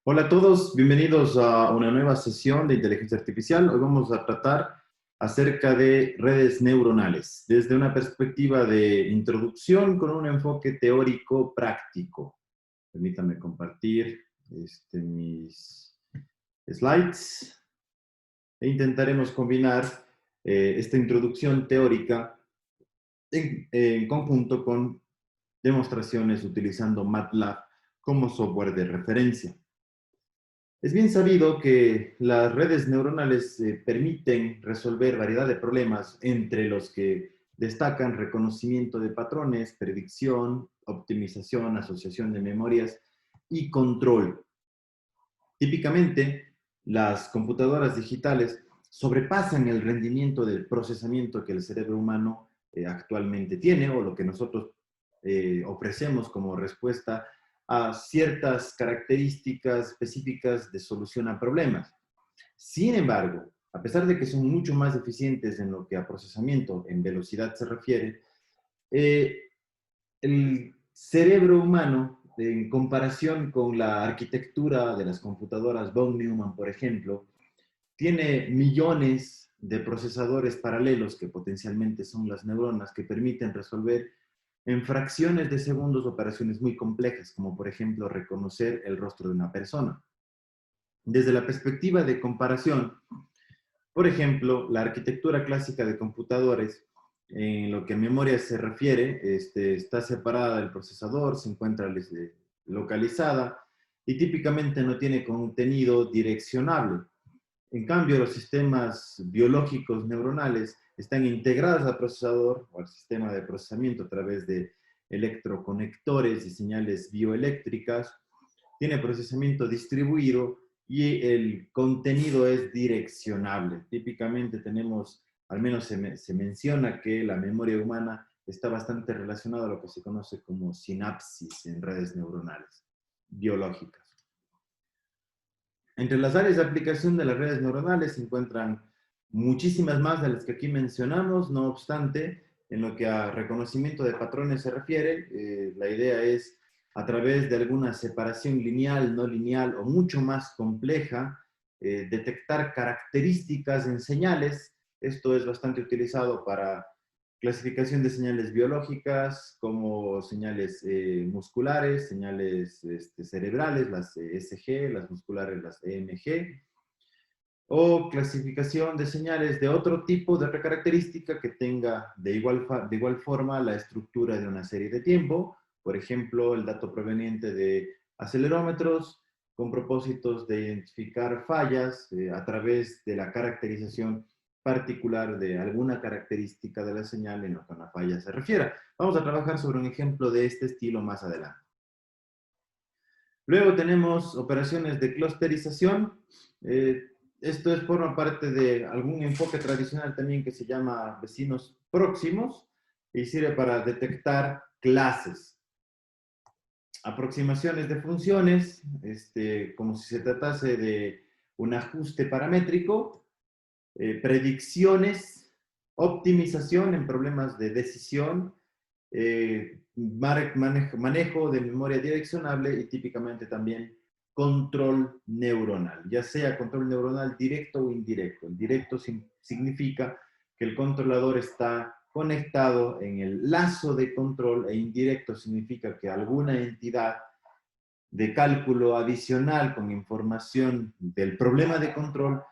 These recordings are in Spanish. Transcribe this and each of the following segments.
Hola a todos, bienvenidos a una nueva sesión de inteligencia artificial. Hoy vamos a tratar acerca de redes neuronales desde una perspectiva de introducción con un enfoque teórico práctico. Permítanme compartir mis slides e intentaremos combinar esta introducción teórica en conjunto con demostraciones utilizando MATLAB como software de referencia. Es bien sabido que las redes neuronales permiten resolver variedad de problemas, entre los que destacan reconocimiento de patrones, predicción, optimización, asociación de memorias y control. Típicamente, las computadoras digitales sobrepasan el rendimiento del procesamiento que el cerebro humano actualmente tiene, o lo que nosotros ofrecemos como respuesta a ciertas características específicas de solución a problemas. Sin embargo, a pesar de que son mucho más eficientes en lo que a procesamiento en velocidad se refiere, eh, el cerebro humano, en comparación con la arquitectura de las computadoras von Neumann, por ejemplo, tiene millones de procesadores paralelos, que potencialmente son las neuronas, que permiten resolver en fracciones de segundos operaciones muy complejas, como por ejemplo reconocer el rostro de una persona. Desde la perspectiva de comparación, por ejemplo, la arquitectura clásica de computadores, en lo que a memoria se refiere, está separada del procesador, se encuentra localizada y típicamente no tiene contenido direccionable. En cambio, los sistemas biológicos neuronales están integrados al procesador o al sistema de procesamiento a través de electroconectores y señales bioeléctricas, tiene procesamiento distribuido y el contenido es direccionable. Típicamente tenemos, al menos se menciona que la memoria humana está bastante relacionada a lo que se conoce como sinapsis en redes neuronales biológicas. Entre las áreas de aplicación de las redes neuronales se encuentran muchísimas más de las que aquí mencionamos. No obstante, en lo que a reconocimiento de patrones se refiere, la idea es, a través de alguna separación lineal, no lineal o mucho más compleja, detectar características en señales. Esto es bastante utilizado para clasificación de señales biológicas, como señales musculares, señales cerebrales, las ESG, las musculares, las EMG, o clasificación de señales de otro tipo de característica que tenga de igual forma la estructura de una serie de tiempo, por ejemplo, el dato proveniente de acelerómetros, con propósitos de identificar fallas a través de la caracterización particular de alguna característica de la señal en lo que a una falla se refiera. Vamos a trabajar sobre un ejemplo de este estilo más adelante. Luego tenemos operaciones de clusterización. Esto forma parte de algún enfoque tradicional también que se llama vecinos próximos y sirve para detectar clases. Aproximaciones de funciones, como si se tratase de un ajuste paramétrico, predicciones, optimización en problemas de decisión, manejo de memoria direccionable y típicamente también control neuronal, ya sea control neuronal directo o indirecto. El directo significa que el controlador está conectado en el lazo de control, e indirecto significa que alguna entidad de cálculo adicional con información del problema de control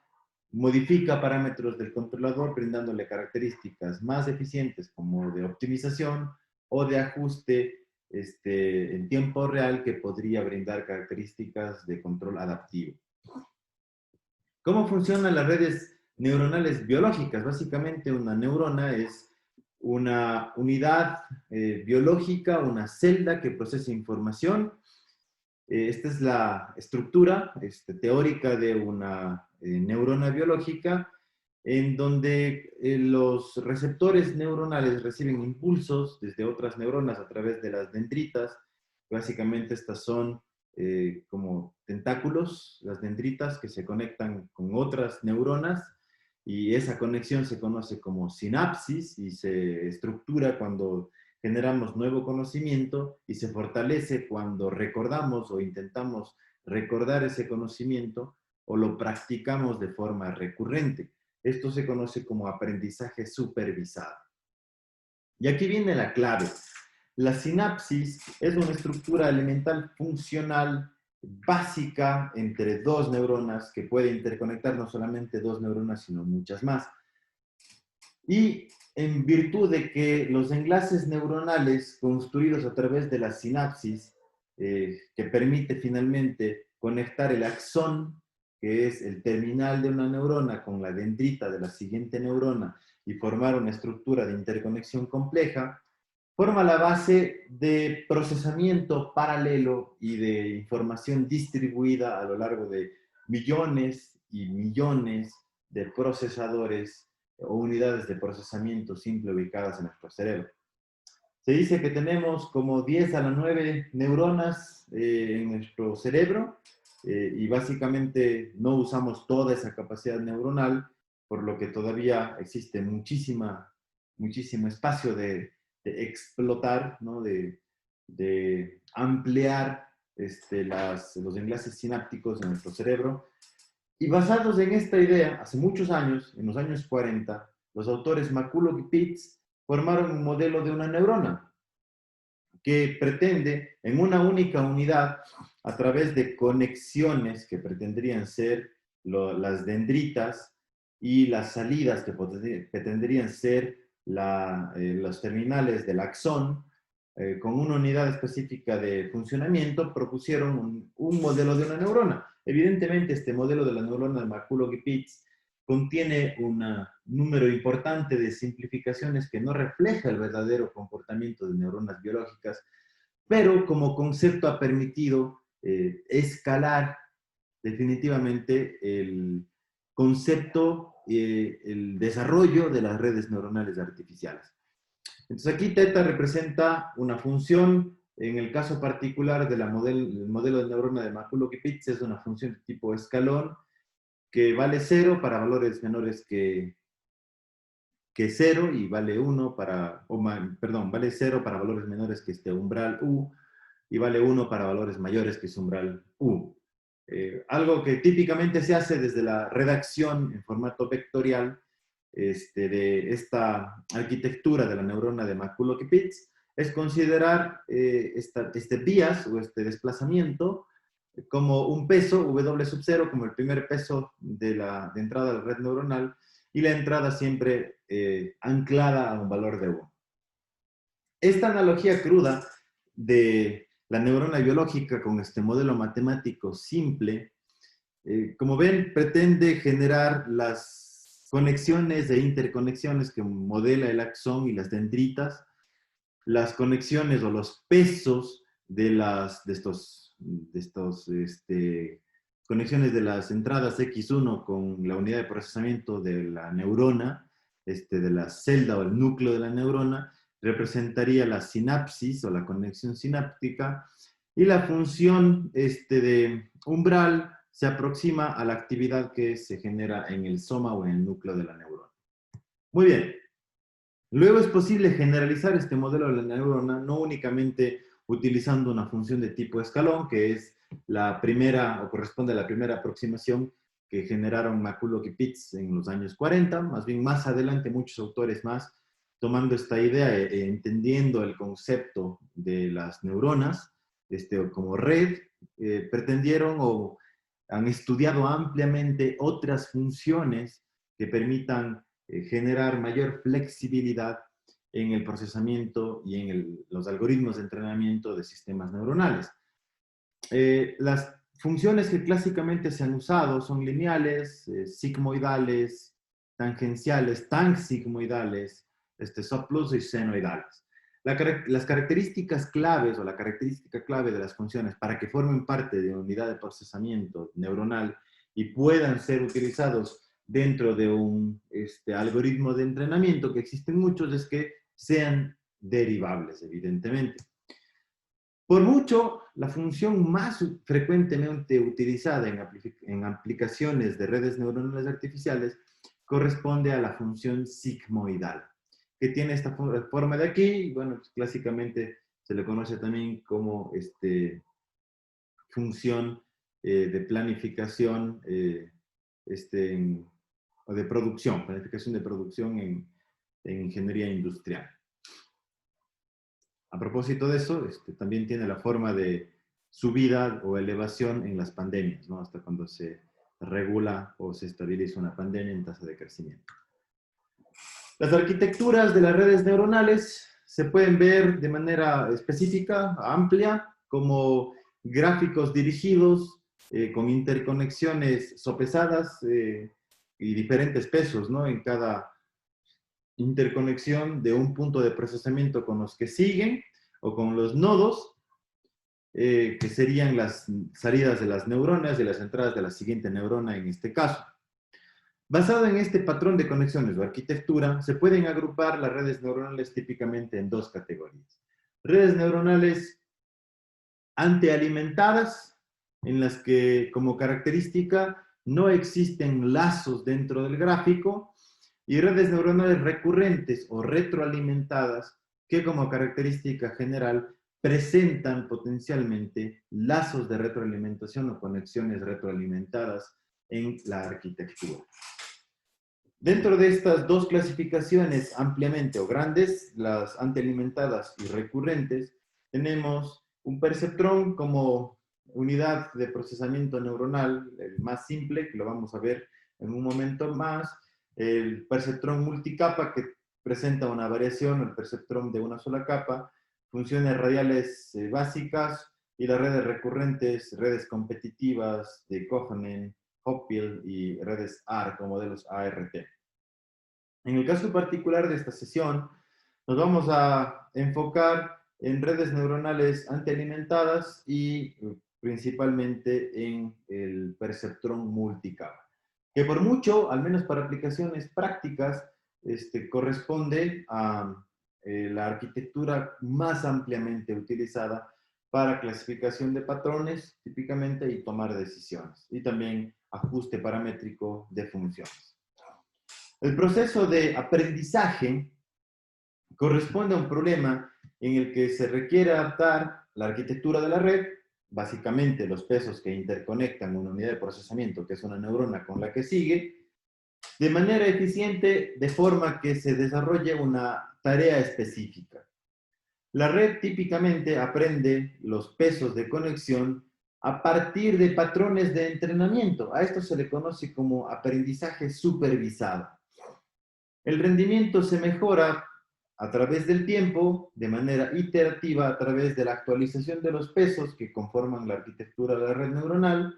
modifica parámetros del controlador brindándole características más eficientes como de optimización o de ajuste en tiempo real, que podría brindar características de control adaptivo. ¿Cómo funcionan las redes neuronales biológicas? Básicamente una neurona es una unidad biológica, una celda que procesa información. Esta es la estructura teórica de una neurona biológica, en donde los receptores neuronales reciben impulsos desde otras neuronas a través de las dendritas. Básicamente estas son como tentáculos, las dendritas, que se conectan con otras neuronas, y esa conexión se conoce como sinapsis y se estructura cuando generamos nuevo conocimiento y se fortalece cuando recordamos o intentamos recordar ese conocimiento o lo practicamos de forma recurrente. Esto se conoce como aprendizaje supervisado. Y aquí viene la clave. La sinapsis es una estructura elemental funcional básica entre dos neuronas que puede interconectar no solamente dos neuronas, sino muchas más. Y en virtud de que los enlaces neuronales construidos a través de la sinapsis, que permite finalmente conectar el axón, que es el terminal de una neurona, con la dendrita de la siguiente neurona y formar una estructura de interconexión compleja, forma la base de procesamiento paralelo y de información distribuida a lo largo de millones y millones de procesadores o unidades de procesamiento simple ubicadas en nuestro cerebro. Se dice que tenemos como 10 a la 9 neuronas en nuestro cerebro y básicamente no usamos toda esa capacidad neuronal, por lo que todavía existe muchísimo espacio de explotar, ¿no? de ampliar los enlaces sinápticos de nuestro cerebro. Y basados en esta idea, hace muchos años, en los años 40, los autores McCulloch y Pitts formaron un modelo de una neurona que pretende, en una única unidad, a través de conexiones que pretenderían ser las dendritas y las salidas que pretenderían ser los terminales del axón, con una unidad específica de funcionamiento, propusieron un modelo de una neurona. Evidentemente, este modelo de la neurona de McCulloch y Pitts contiene un número importante de simplificaciones que no refleja el verdadero comportamiento de neuronas biológicas, pero como concepto ha permitido escalar definitivamente el concepto, el desarrollo de las redes neuronales artificiales. Entonces aquí teta representa una función. En el caso particular del modelo de neurona de McCulloch y Pitts es una función de tipo escalón que vale 0 para valores menores que 0 y vale 1 para, vale 0 para valores menores que este umbral U y vale 1 para valores mayores que es umbral U. Algo que típicamente se hace desde la redacción en formato vectorial de esta arquitectura de la neurona de McCulloch y Pitts es considerar este bias o este desplazamiento como un peso, W sub 0, como el primer peso de entrada a la red neuronal, y la entrada siempre anclada a un valor de 1. Esta analogía cruda de la neurona biológica con este modelo matemático simple, como ven, pretende generar las conexiones e interconexiones que modela el axón y las dendritas, las conexiones o los pesos de estos conexiones de las entradas X1 con la unidad de procesamiento de la neurona, de la celda o el núcleo de la neurona, representaría la sinapsis o la conexión sináptica, y la función de umbral se aproxima a la actividad que se genera en el soma o en el núcleo de la neurona. Muy bien. Luego es posible generalizar este modelo de la neurona no únicamente utilizando una función de tipo escalón, que es la primera o corresponde a la primera aproximación que generaron McCulloch y Pitts en los años 40, más bien más adelante muchos autores más tomando esta idea e entendiendo el concepto de las neuronas como red, pretendieron o han estudiado ampliamente otras funciones que permitan generar mayor flexibilidad en el procesamiento y en los algoritmos de entrenamiento de sistemas neuronales. Las funciones que clásicamente se han usado son lineales, sigmoidales, tangenciales, tangsigmoidales, subplus y senoidales. Las características claves o la característica clave de las funciones para que formen parte de una unidad de procesamiento neuronal y puedan ser utilizados dentro de un algoritmo de entrenamiento, que existen muchos, es que sean derivables, evidentemente. Por mucho, la función más frecuentemente utilizada en aplicaciones de redes neuronales artificiales corresponde a la función sigmoidal. que tiene esta forma de aquí, y bueno, pues, clásicamente se le conoce también como función de planificación o de producción, planificación de producción en ingeniería industrial. A propósito de eso, también tiene la forma de subida o elevación en las pandemias, ¿no? Hasta cuando se regula o se estabiliza una pandemia en tasa de crecimiento. Las arquitecturas de las redes neuronales se pueden ver de manera específica, amplia, como gráficos dirigidos con interconexiones sopesadas y diferentes pesos, ¿no? En cada interconexión de un punto de procesamiento con los que siguen o con los nodos, que serían las salidas de las neuronas y las entradas de la siguiente neurona en este caso. Basado en este patrón de conexiones o arquitectura, se pueden agrupar las redes neuronales típicamente en dos categorías. Redes neuronales antealimentadas, en las que como característica no existen lazos dentro del gráfico, y redes neuronales recurrentes o retroalimentadas, que como característica general presentan potencialmente lazos de retroalimentación o conexiones retroalimentadas en la arquitectura. Dentro de estas dos clasificaciones ampliamente o grandes, las antealimentadas y recurrentes, tenemos un perceptrón como unidad de procesamiento neuronal, el más simple, que lo vamos a ver en un momento más, el perceptrón multicapa, que presenta una variación, el perceptrón de una sola capa, funciones radiales básicas, y las redes recurrentes, redes competitivas de Kohanen, Hopfield y redes ART o modelos ART. En el caso particular de esta sesión, nos vamos a enfocar en redes neuronales antealimentadas y principalmente en el perceptrón multicapa, que por mucho, al menos para aplicaciones prácticas, corresponde a la arquitectura más ampliamente utilizada para clasificación de patrones, típicamente, y tomar decisiones, y también ajuste paramétrico de funciones. El proceso de aprendizaje corresponde a un problema en el que se requiere adaptar la arquitectura de la red, básicamente los pesos que interconectan una unidad de procesamiento, que es una neurona con la que sigue, de manera eficiente, de forma que se desarrolle una tarea específica. La red típicamente aprende los pesos de conexión a partir de patrones de entrenamiento. A esto se le conoce como aprendizaje supervisado. El rendimiento se mejora a través del tiempo, de manera iterativa, a través de la actualización de los pesos que conforman la arquitectura de la red neuronal.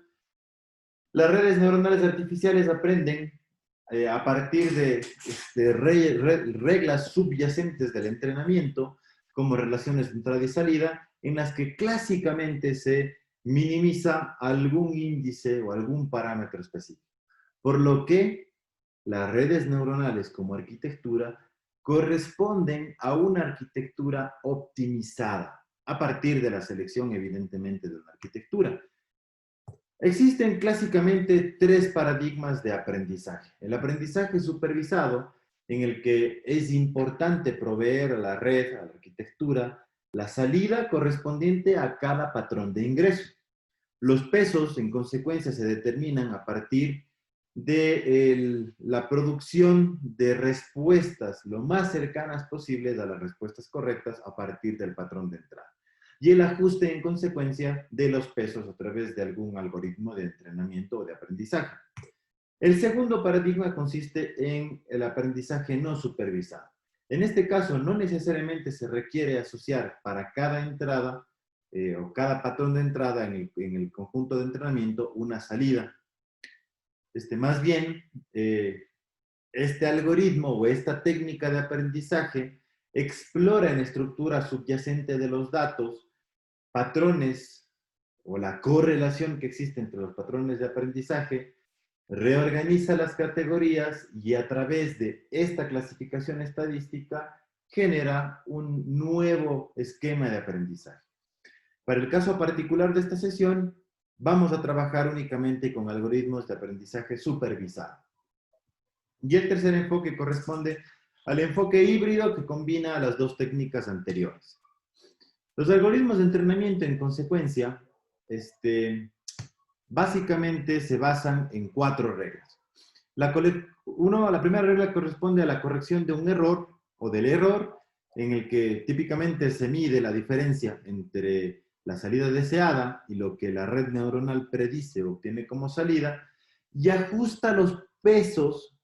Las redes neuronales artificiales aprenden a partir de reglas subyacentes del entrenamiento, como relaciones de entrada y salida, en las que clásicamente se minimiza algún índice o algún parámetro específico. Por lo que las redes neuronales como arquitectura corresponden a una arquitectura optimizada, a partir de la selección, evidentemente, de una arquitectura. Existen clásicamente tres paradigmas de aprendizaje. El aprendizaje supervisado, en el que es importante proveer a la red, a la arquitectura, la salida correspondiente a cada patrón de ingreso. Los pesos, en consecuencia, se determinan a partir de la producción de respuestas lo más cercanas posibles a las respuestas correctas a partir del patrón de entrada. Y el ajuste en consecuencia de los pesos a través de algún algoritmo de entrenamiento o de aprendizaje. El segundo paradigma consiste en el aprendizaje no supervisado. En este caso, no necesariamente se requiere asociar para cada entrada o cada patrón de entrada en el conjunto de entrenamiento una salida. Más bien, este algoritmo o esta técnica de aprendizaje explora en la estructura subyacente de los datos patrones o la correlación que existe entre los patrones de aprendizaje, reorganiza las categorías y a través de esta clasificación estadística genera un nuevo esquema de aprendizaje. Para el caso particular de esta sesión, vamos a trabajar únicamente con algoritmos de aprendizaje supervisado. Y el tercer enfoque corresponde al enfoque híbrido que combina las dos técnicas anteriores. Los algoritmos de entrenamiento, en consecuencia, básicamente se basan en 4 reglas. La primera regla corresponde a la corrección de un error o del error, en el que típicamente se mide la diferencia entre la salida deseada y lo que la red neuronal predice o obtiene como salida, y ajusta los pesos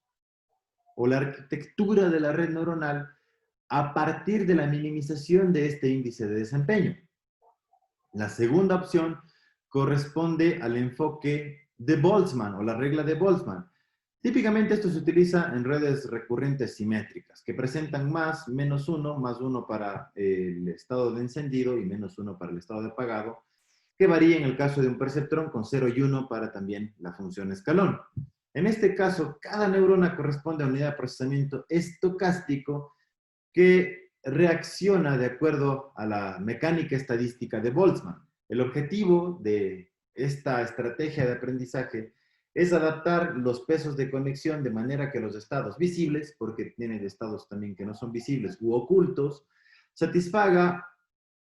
o la arquitectura de la red neuronal a partir de la minimización de este índice de desempeño. La segunda opción corresponde al enfoque de Boltzmann o la regla de Boltzmann. Típicamente esto se utiliza en redes recurrentes simétricas, que presentan más, menos 1, más 1 para el estado de encendido y menos 1 para el estado de apagado, que varía en el caso de un perceptrón con 0 y 1 para también la función escalón. En este caso, cada neurona corresponde a una unidad de procesamiento estocástico que reacciona de acuerdo a la mecánica estadística de Boltzmann. El objetivo de esta estrategia de aprendizaje es adaptar los pesos de conexión de manera que los estados visibles, porque tienen estados también que no son visibles u ocultos, satisfaga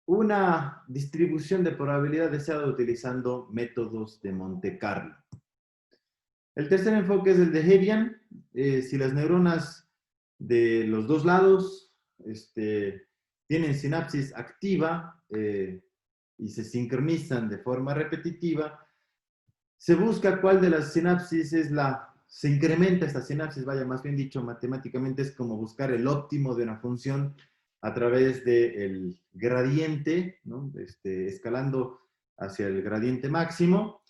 una distribución de probabilidad deseada utilizando métodos de Monte Carlo. El tercer enfoque es el de Hebbian. Si las neuronas de los dos lados tienen sinapsis activa y se sincronizan de forma repetitiva, se busca cuál de las sinapsis se incrementa esta sinapsis, vaya, más bien dicho, matemáticamente es como buscar el óptimo de una función a través del gradiente, ¿no? Escalando hacia el gradiente máximo,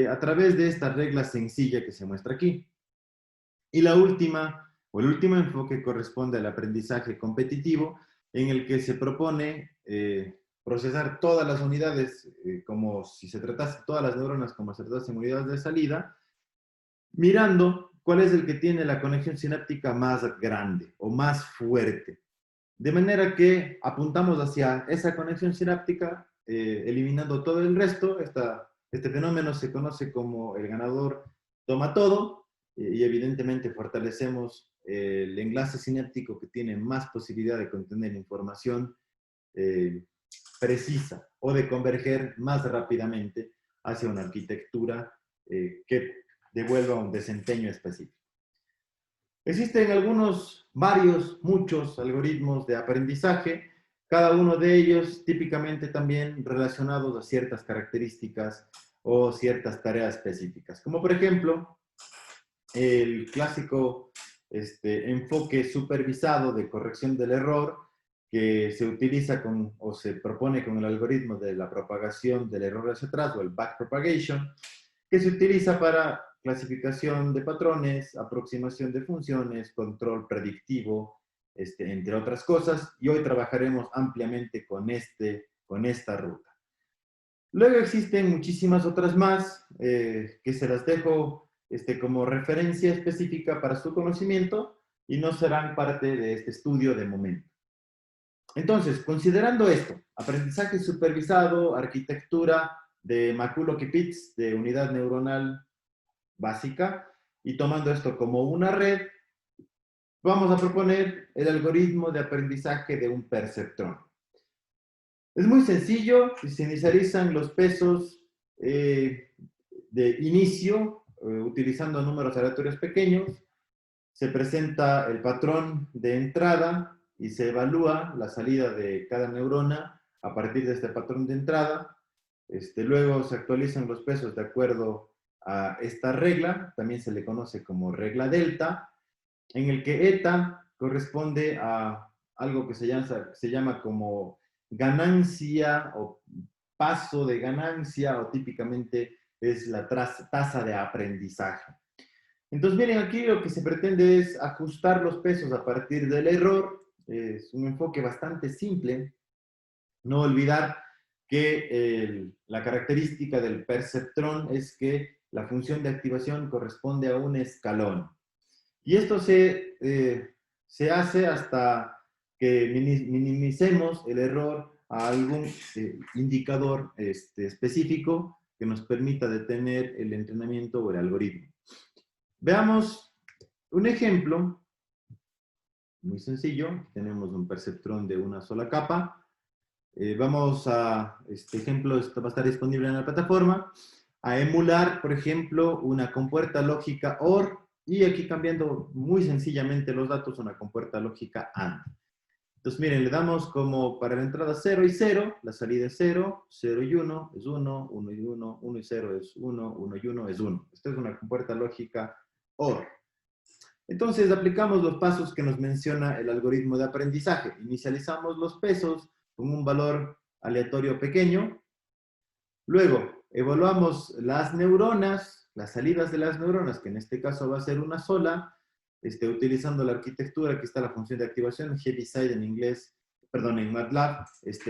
a través de esta regla sencilla que se muestra aquí. Y la última, o el último enfoque corresponde al aprendizaje competitivo, en el que se propone procesar todas las unidades como si se tratase, todas las neuronas como si se tratasen unidades de salida, mirando cuál es el que tiene la conexión sináptica más grande o más fuerte. De manera que apuntamos hacia esa conexión sináptica, eliminando todo el resto. Este fenómeno se conoce como el ganador toma todo, y evidentemente fortalecemos el enlace sináptico que tiene más posibilidad de contener información precisa o de converger más rápidamente hacia una arquitectura que devuelva un desempeño específico. Existen muchos algoritmos de aprendizaje, cada uno de ellos típicamente también relacionados a ciertas características o ciertas tareas específicas, como por ejemplo el clásico enfoque supervisado de corrección del error, que se utiliza o se propone con el algoritmo de la propagación del error hacia atrás o el backpropagation, que se utiliza para clasificación de patrones, aproximación de funciones, control predictivo, entre otras cosas, y hoy trabajaremos ampliamente con esta ruta. Luego existen muchísimas otras más que se las dejo como referencia específica para su conocimiento y no serán parte de este estudio de momento. Entonces, considerando esto, aprendizaje supervisado, arquitectura de McCulloch-Pitts de unidad neuronal básica, y tomando esto como una red, vamos a proponer el algoritmo de aprendizaje de un perceptrón. Es muy sencillo, se inicializan los pesos de inicio utilizando números aleatorios pequeños, se presenta el patrón de entrada y se evalúa la salida de cada neurona a partir de este patrón de entrada. Luego se actualizan los pesos de acuerdo a esta regla, también se le conoce como regla delta, en el que eta corresponde a algo que se llama como ganancia o paso de ganancia, o típicamente es la tasa de aprendizaje. Entonces, miren, aquí lo que se pretende es ajustar los pesos a partir del error. Es un enfoque bastante simple. No olvidar que la característica del perceptrón es que la función de activación corresponde a un escalón. Y esto se hace hasta que minimicemos el error a algún indicador específico que nos permita detener el entrenamiento o el algoritmo. Veamos un ejemplo muy sencillo. Tenemos un perceptrón de una sola capa. Vamos a, este ejemplo esto va a estar disponible en la plataforma, a emular, por ejemplo, una compuerta lógica OR, y aquí cambiando muy sencillamente los datos, una compuerta lógica AND. Entonces, miren, le damos como para la entrada 0 y 0, la salida es 0, 0 y 1 es 1, 1 y 1, 1 y 0 es 1, 1 y 1 es 1. Esta es una compuerta lógica OR. Entonces, aplicamos los pasos que nos menciona el algoritmo de aprendizaje. Inicializamos los pesos con un valor aleatorio pequeño. Luego, evaluamos las neuronas, las salidas de las neuronas, que en este caso va a ser una sola, utilizando la arquitectura. Aquí está la función de activación, Heaviside en inglés, perdón, en MATLAB,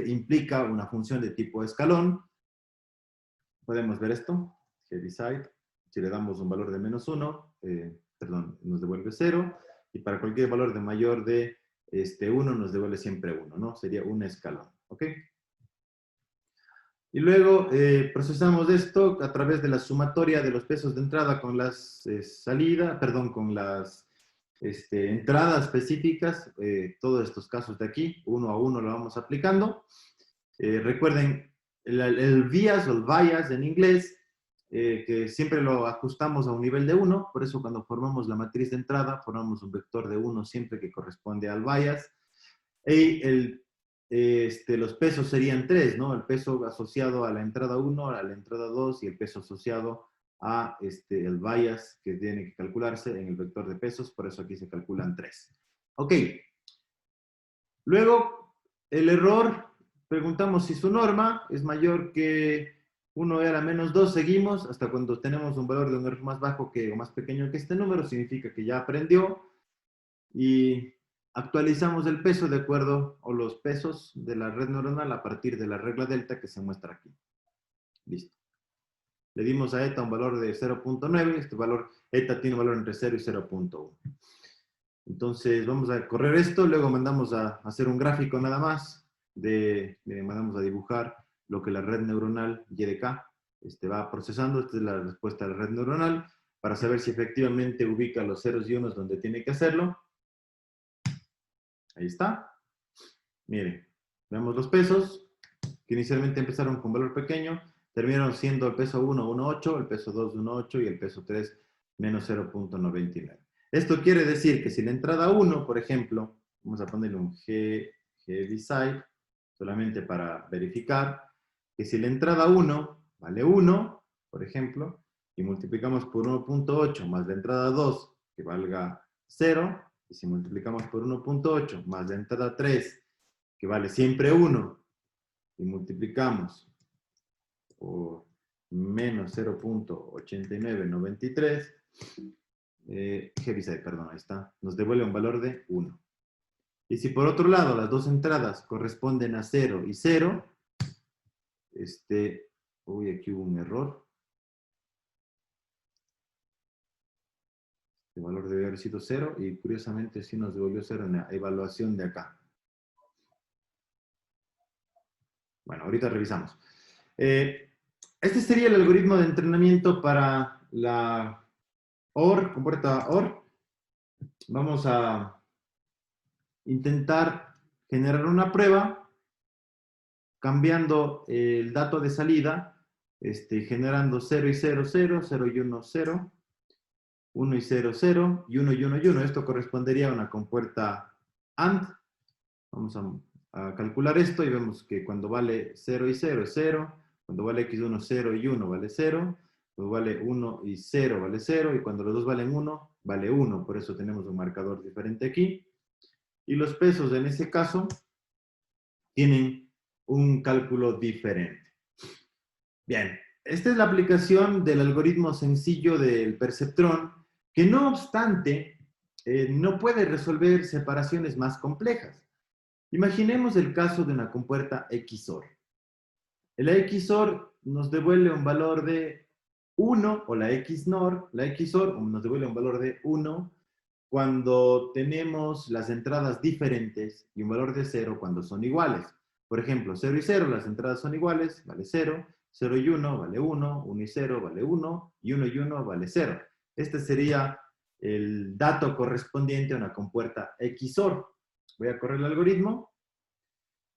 implica una función de tipo escalón. Podemos ver esto, Heaviside. Si le damos un valor de menos 1, perdón, nos devuelve 0, y para cualquier valor de mayor de 1 nos devuelve siempre 1, ¿no? Sería un escalón, ¿ok? Y luego procesamos esto a través de la sumatoria de los pesos de entrada con las salidas, perdón, con las entradas específicas, todos estos casos de aquí, uno a uno lo vamos aplicando. Recuerden, el bias o el bias en inglés, que siempre lo ajustamos a un nivel de 1, por eso cuando formamos la matriz de entrada, formamos un vector de 1 siempre que corresponde al bias. Y los pesos serían 3, ¿no? El peso asociado a la entrada 1, a la entrada 2, y el peso asociado a el bias que tiene que calcularse en el vector de pesos, por eso aquí se calculan 3. Ok. Luego, el error, preguntamos si su norma es mayor que 1 a la menos 2, seguimos hasta cuando tenemos un valor de un error más bajo que, o más pequeño que este número, significa que ya aprendió, y actualizamos el peso de acuerdo, o los pesos de la red neuronal a partir de la regla delta que se muestra aquí. Listo. Le dimos a eta un valor de 0.9, este valor, eta tiene un valor entre 0 y 0.1. Entonces vamos a correr esto, luego mandamos a hacer un gráfico nada más, mandamos a dibujar lo que la red neuronal YDK va procesando. Esta es la respuesta de la red neuronal, para saber si efectivamente ubica los ceros y unos donde tiene que hacerlo. Ahí está. Miren, vemos los pesos, que inicialmente empezaron con valor pequeño, terminaron siendo el peso 1, 1.8, el peso 2, 1.8 y el peso 3, menos 0.99. Esto quiere decir que si la entrada 1, por ejemplo, vamos a ponerle un Heaviside, solamente para verificar, que si la entrada 1 vale 1, por ejemplo, y multiplicamos por 1.8 más la entrada 2, que valga 0, y si multiplicamos por 1.8 más la entrada 3, que vale siempre 1, y multiplicamos por menos 0.8993, Heaviside, perdón, ahí está, nos devuelve un valor de 1. Y si por otro lado las dos entradas corresponden a 0 y 0, uy, aquí hubo un error. El valor debe haber sido 0 y curiosamente sí nos devolvió 0 en la evaluación de acá. Bueno, ahorita revisamos. Este sería el algoritmo de entrenamiento para la OR, compuerta OR. Vamos a intentar generar una prueba cambiando el dato de salida, generando 0 y 0, 0, 0 y 1, 0, 1 y 0, 0, y 1 y 1 y 1. Esto correspondería a una compuerta AND. Vamos a calcular esto y vemos que cuando vale 0 y 0 es 0, cuando vale x1, 0 y 1 vale 0, cuando vale 1 y 0 vale 0, y cuando los dos valen 1, vale 1. Por eso tenemos un marcador diferente aquí. Y los pesos en ese caso tienen un cálculo diferente. Bien, esta es la aplicación del algoritmo sencillo del perceptrón, que no obstante, no puede resolver separaciones más complejas. Imaginemos el caso de una compuerta XOR. El XOR nos devuelve un valor de 1, o la XNOR, la XOR nos devuelve un valor de 1 cuando tenemos las entradas diferentes y un valor de 0 cuando son iguales. Por ejemplo, 0 y 0, las entradas son iguales, vale 0, 0 y 1 vale 1, 1 y 0 vale 1, y 1 y 1 vale 0. Este sería el dato correspondiente a una compuerta XOR. Voy a correr el algoritmo.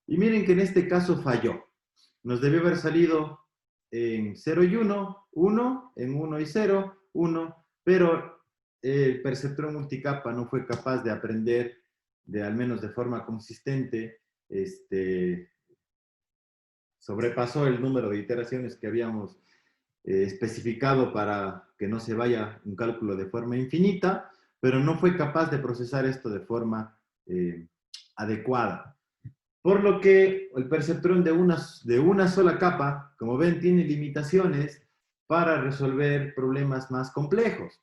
Y miren que en este caso falló. Nos debió haber salido en 0 y 1, 1, en 1 y 0, 1, pero el perceptrón multicapa no fue capaz de aprender, al menos de forma consistente, sobrepasó el número de iteraciones que habíamos especificado para que no se vaya un cálculo de forma infinita, pero no fue capaz de procesar esto de forma adecuada. Por lo que el perceptrón de una sola capa, como ven, tiene limitaciones para resolver problemas más complejos.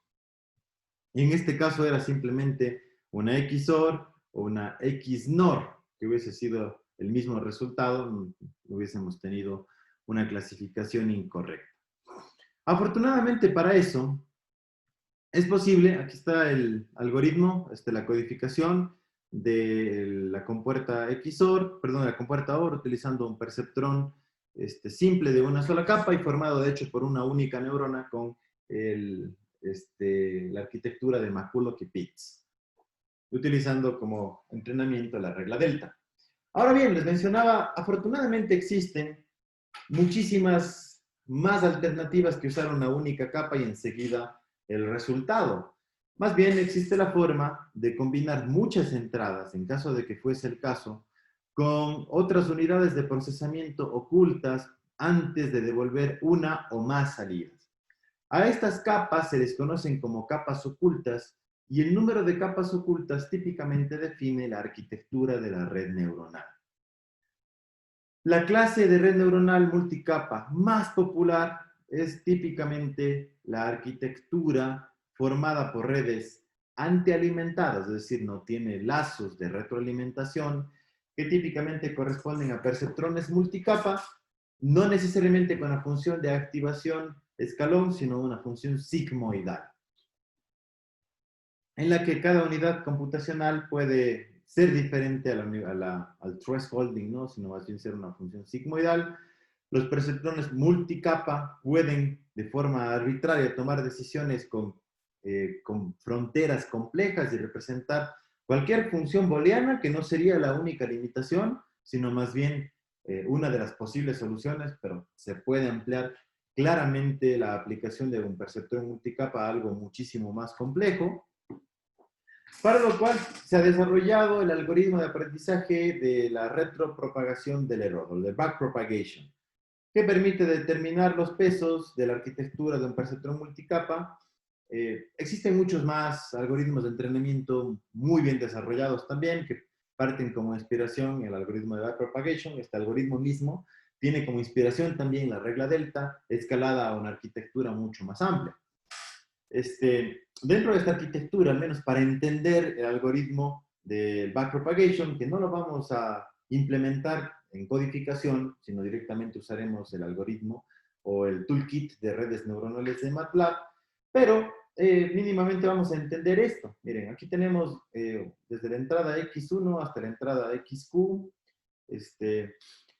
Y en este caso era simplemente una XOR o una XNOR, que hubiese sido el mismo resultado, hubiésemos tenido una clasificación incorrecta. Afortunadamente para eso, es posible, aquí está el algoritmo, la codificación de la compuerta XOR, perdón, la compuerta OR, utilizando un perceptrón simple de una sola capa y formado de hecho por una única neurona con la arquitectura de McCulloch-Pitts, utilizando como entrenamiento la regla delta. Ahora bien, les mencionaba, afortunadamente existen muchísimas más alternativas que usar una única capa y enseguida el resultado. Más bien existe la forma de combinar muchas entradas, en caso de que fuese el caso, con otras unidades de procesamiento ocultas antes de devolver una o más salidas. A estas capas se les conocen como capas ocultas y el número de capas ocultas típicamente define la arquitectura de la red neuronal. La clase de red neuronal multicapa más popular es típicamente la arquitectura formada por redes antialimentadas, es decir, no tiene lazos de retroalimentación, que típicamente corresponden a perceptrones multicapa, no necesariamente con la función de activación escalón, sino una función sigmoidal, en la que cada unidad computacional puede ser diferente al thresholding, ¿no? Sino más bien ser una función sigmoidal. Los perceptrones multicapa pueden de forma arbitraria tomar decisiones con fronteras complejas y representar cualquier función booleana, que no sería la única limitación, sino más bien una de las posibles soluciones, pero se puede ampliar claramente la aplicación de un perceptrón multicapa a algo muchísimo más complejo, para lo cual se ha desarrollado el algoritmo de aprendizaje de la retropropagación del error, o de backpropagation, que permite determinar los pesos de la arquitectura de un perceptrón multicapa. Existen muchos más algoritmos de entrenamiento muy bien desarrollados también, que parten como inspiración el algoritmo de backpropagation. Este algoritmo mismo tiene como inspiración también la regla delta, escalada a una arquitectura mucho más amplia. Dentro de esta arquitectura, al menos para entender el algoritmo del backpropagation, que no lo vamos a implementar en codificación, sino directamente usaremos el algoritmo o el toolkit de redes neuronales de MATLAB, pero mínimamente vamos a entender esto. Miren, aquí tenemos desde la entrada X1 hasta la entrada XQ,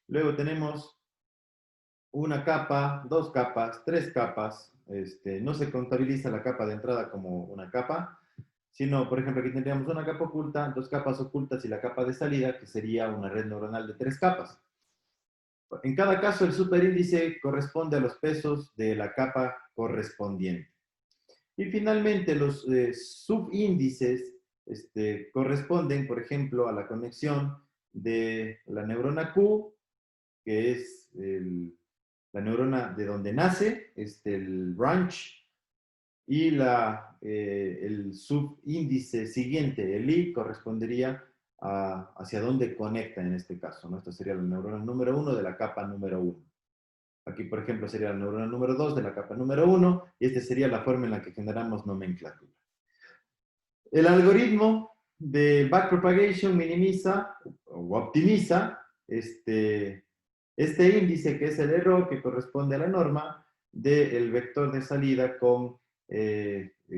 luego tenemos una capa, dos capas, tres capas. No se contabiliza la capa de entrada como una capa, sino, por ejemplo, aquí tendríamos una capa oculta, dos capas ocultas y la capa de salida, que sería una red neuronal de tres capas. En cada caso, el superíndice corresponde a los pesos de la capa correspondiente. Y finalmente, los subíndices corresponden, por ejemplo, a la conexión de la neurona Q, que es la neurona de donde nace, el branch, y el subíndice siguiente, el I, correspondería hacia dónde conecta en este caso, ¿no? Esta sería la neurona número 1 de la capa número 1. Aquí, por ejemplo, sería la neurona número 2 de la capa número 1, y esta sería la forma en la que generamos nomenclatura. El algoritmo de backpropagation minimiza o optimiza este índice, que es el error que corresponde a la norma del vector de salida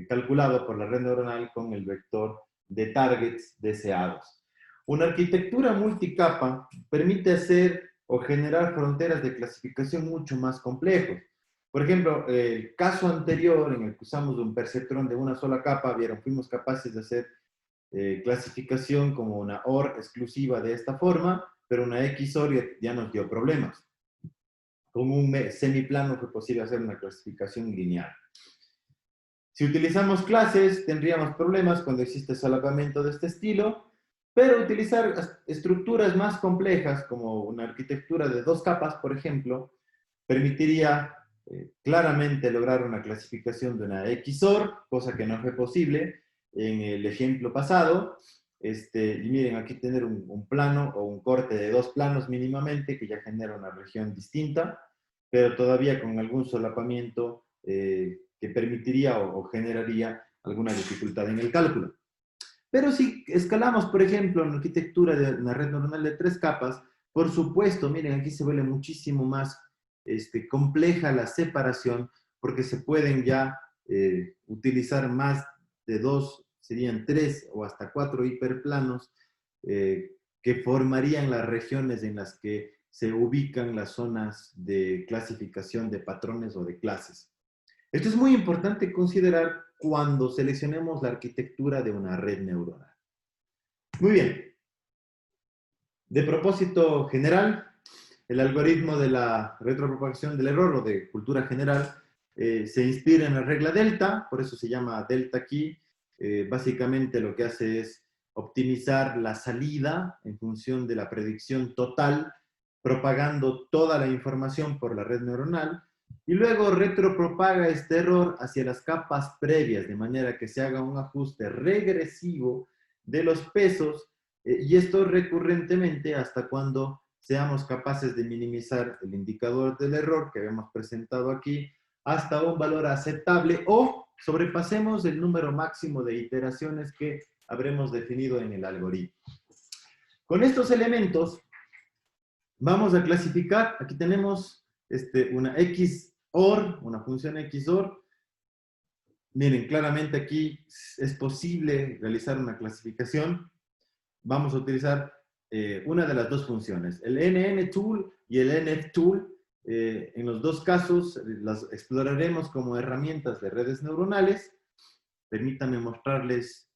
calculado por la red neuronal con el vector de targets deseados. Una arquitectura multicapa permite hacer o generar fronteras de clasificación mucho más complejos. Por ejemplo, el caso anterior en el que usamos un perceptrón de una sola capa, vieron, fuimos capaces de hacer clasificación como una OR exclusiva de esta forma, pero una XOR ya nos dio problemas. Con un semiplano fue posible hacer una clasificación lineal. Si utilizamos clases, tendríamos problemas cuando existe solapamiento de este estilo, pero utilizar estructuras más complejas, como una arquitectura de 2 capas, por ejemplo, permitiría claramente lograr una clasificación de una XOR, cosa que no fue posible en el ejemplo pasado. Y miren, aquí tener un plano o un corte de 2 planos mínimamente, que ya genera una región distinta, pero todavía con algún solapamiento que permitiría o generaría alguna dificultad en el cálculo. Pero si escalamos, por ejemplo, en la arquitectura de una red neuronal de 3 capas, por supuesto, miren, aquí se vuelve muchísimo más compleja la separación, porque se pueden ya utilizar más de 2, serían 3 o hasta 4 hiperplanos que formarían las regiones en las que se ubican las zonas de clasificación de patrones o de clases. Esto es muy importante considerar cuando seleccionemos la arquitectura de una red neuronal. Muy bien. De propósito general, el algoritmo de la retropropagación del error o de cultura general se inspira en la regla delta, por eso se llama delta aquí. Básicamente lo que hace es optimizar la salida en función de la predicción total, propagando toda la información por la red neuronal, y luego retropropaga este error hacia las capas previas, de manera que se haga un ajuste regresivo de los pesos, y esto recurrentemente hasta cuando seamos capaces de minimizar el indicador del error que habíamos presentado aquí hasta un valor aceptable o sobrepasemos el número máximo de iteraciones que habremos definido en el algoritmo. Con estos elementos vamos a clasificar, aquí tenemos una XOR, una función XOR. Miren, claramente aquí es posible realizar una clasificación. Vamos a utilizar una de las 2 funciones, el NN-Tool y el NF-Tool. En los 2 casos las exploraremos como herramientas de redes neuronales. Permítanme mostrarles,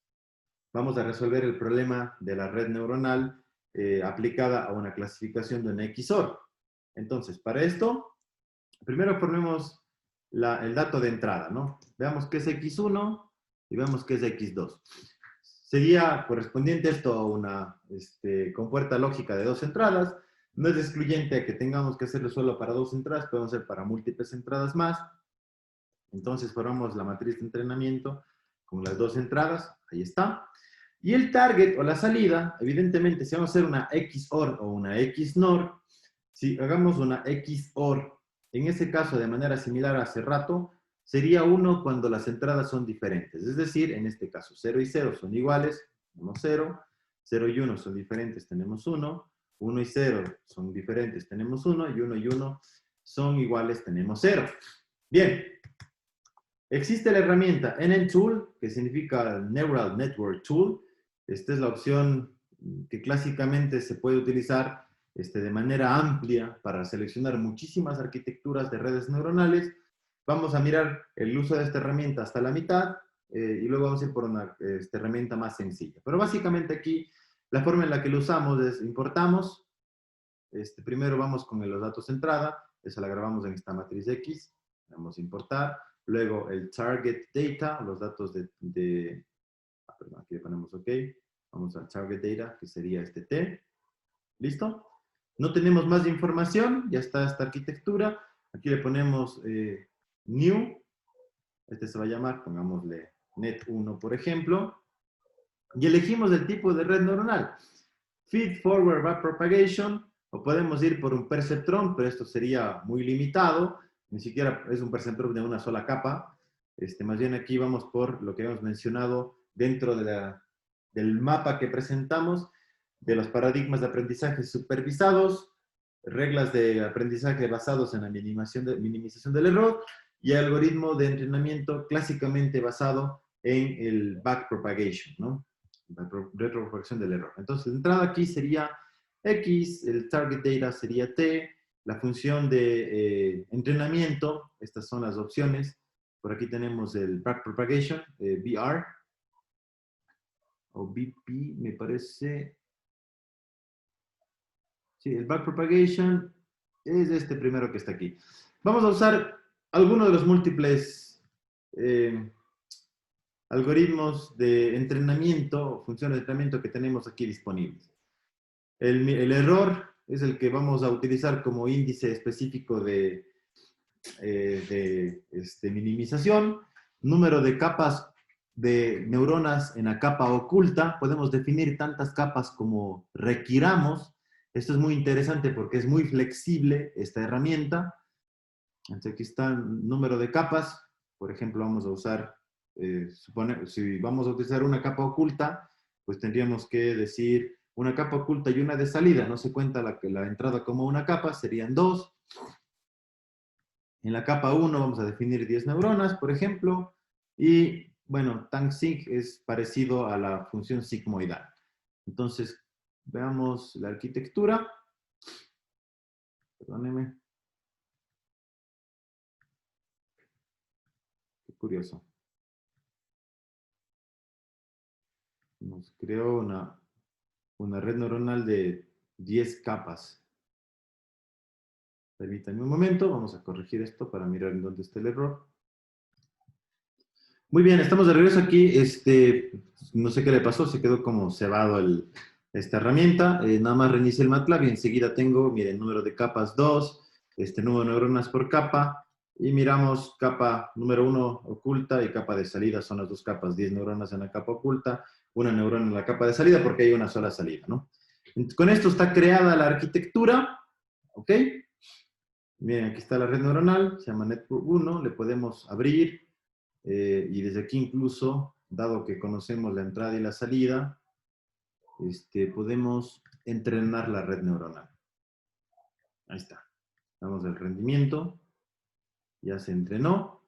vamos a resolver el problema de la red neuronal aplicada a una clasificación de una XOR. Entonces, para esto, primero formemos el dato de entrada, ¿no? Veamos qué es X1 y veamos qué es X2. Sería correspondiente esto a una compuerta lógica de 2 entradas. No es excluyente que tengamos que hacerlo solo para 2 entradas, podemos hacer para múltiples entradas más. Entonces formamos la matriz de entrenamiento con las 2 entradas, ahí está. Y el target o la salida, evidentemente, si vamos a hacer una XOR o una XNOR, si hagamos una XOR, en ese caso de manera similar a hace rato, sería 1 cuando las entradas son diferentes. Es decir, en este caso 0 y 0 son iguales, tenemos 0. 0 y 1 son diferentes, tenemos 1. 1 y 0 son diferentes, tenemos 1. Y 1 y 1 son iguales, tenemos 0. Bien. Existe la herramienta NN-Tool, que significa Neural Network Tool. Esta es la opción que clásicamente se puede utilizar de manera amplia para seleccionar muchísimas arquitecturas de redes neuronales. Vamos a mirar el uso de esta herramienta hasta la mitad y luego vamos a ir por una herramienta más sencilla. Pero básicamente aquí la forma en la que lo usamos es importamos. Primero vamos con los datos de entrada. Esa la grabamos en esta matriz X. Vamos a importar. Luego el target data, los datos perdón, aquí le ponemos OK. Vamos al target data, que sería este T. ¿Listo? No tenemos más información, ya está esta arquitectura. Aquí le ponemos new. Este se va a llamar, pongámosle net1, por ejemplo. Y elegimos el tipo de red neuronal. Feed Forward Backpropagation, o podemos ir por un perceptrón, pero esto sería muy limitado. Ni siquiera es un perceptrón de una sola capa. Más bien aquí vamos por lo que hemos mencionado dentro del mapa que presentamos, de los paradigmas de aprendizaje supervisados, reglas de aprendizaje basados en la minimización del error y algoritmo de entrenamiento clásicamente basado en el backpropagation, ¿no? La retropropagación del error. Entonces, de entrada aquí sería X, el target data sería T, la función de entrenamiento, estas son las opciones. Por aquí tenemos el Backpropagation, BR, o BP, me parece. Sí, el Backpropagation es este primero que está aquí. Vamos a usar algunos de los múltiples algoritmos de entrenamiento, funciones de entrenamiento que tenemos aquí disponibles. El error es el que vamos a utilizar como índice específico de minimización. Número de capas de neuronas en la capa oculta. Podemos definir tantas capas como requiramos. Esto es muy interesante porque es muy flexible esta herramienta. Entonces aquí está el número de capas. Por ejemplo, vamos a usar, si vamos a utilizar una capa oculta, pues tendríamos que decir una capa oculta y una de salida. No se cuenta la entrada como una capa, serían dos. En la capa 1 vamos a definir 10 neuronas, por ejemplo, y bueno, TANK-SIG es parecido a la función sigmoidal. Entonces, veamos la arquitectura. Perdónenme. Qué curioso. Nos creó una red neuronal de 10 capas. Permítanme un momento, vamos a corregir esto para mirar en dónde está el error. Muy bien, estamos de regreso aquí. No sé qué le pasó, se quedó como cebado esta herramienta. Nada más reinicie el MATLAB y enseguida tengo, miren, número de capas 2, número de neuronas por capa. Y miramos capa número 1 oculta y capa de salida, son las dos capas, 10 neuronas en la capa oculta, una neurona en la capa de salida porque hay una sola salida, ¿no? Con esto está creada la arquitectura, ¿ok? Miren, aquí está la red neuronal, se llama Network 1, le podemos abrir y desde aquí incluso, dado que conocemos la entrada y la salida, podemos entrenar la red neuronal. Ahí está. Damos el rendimiento, ya se entrenó,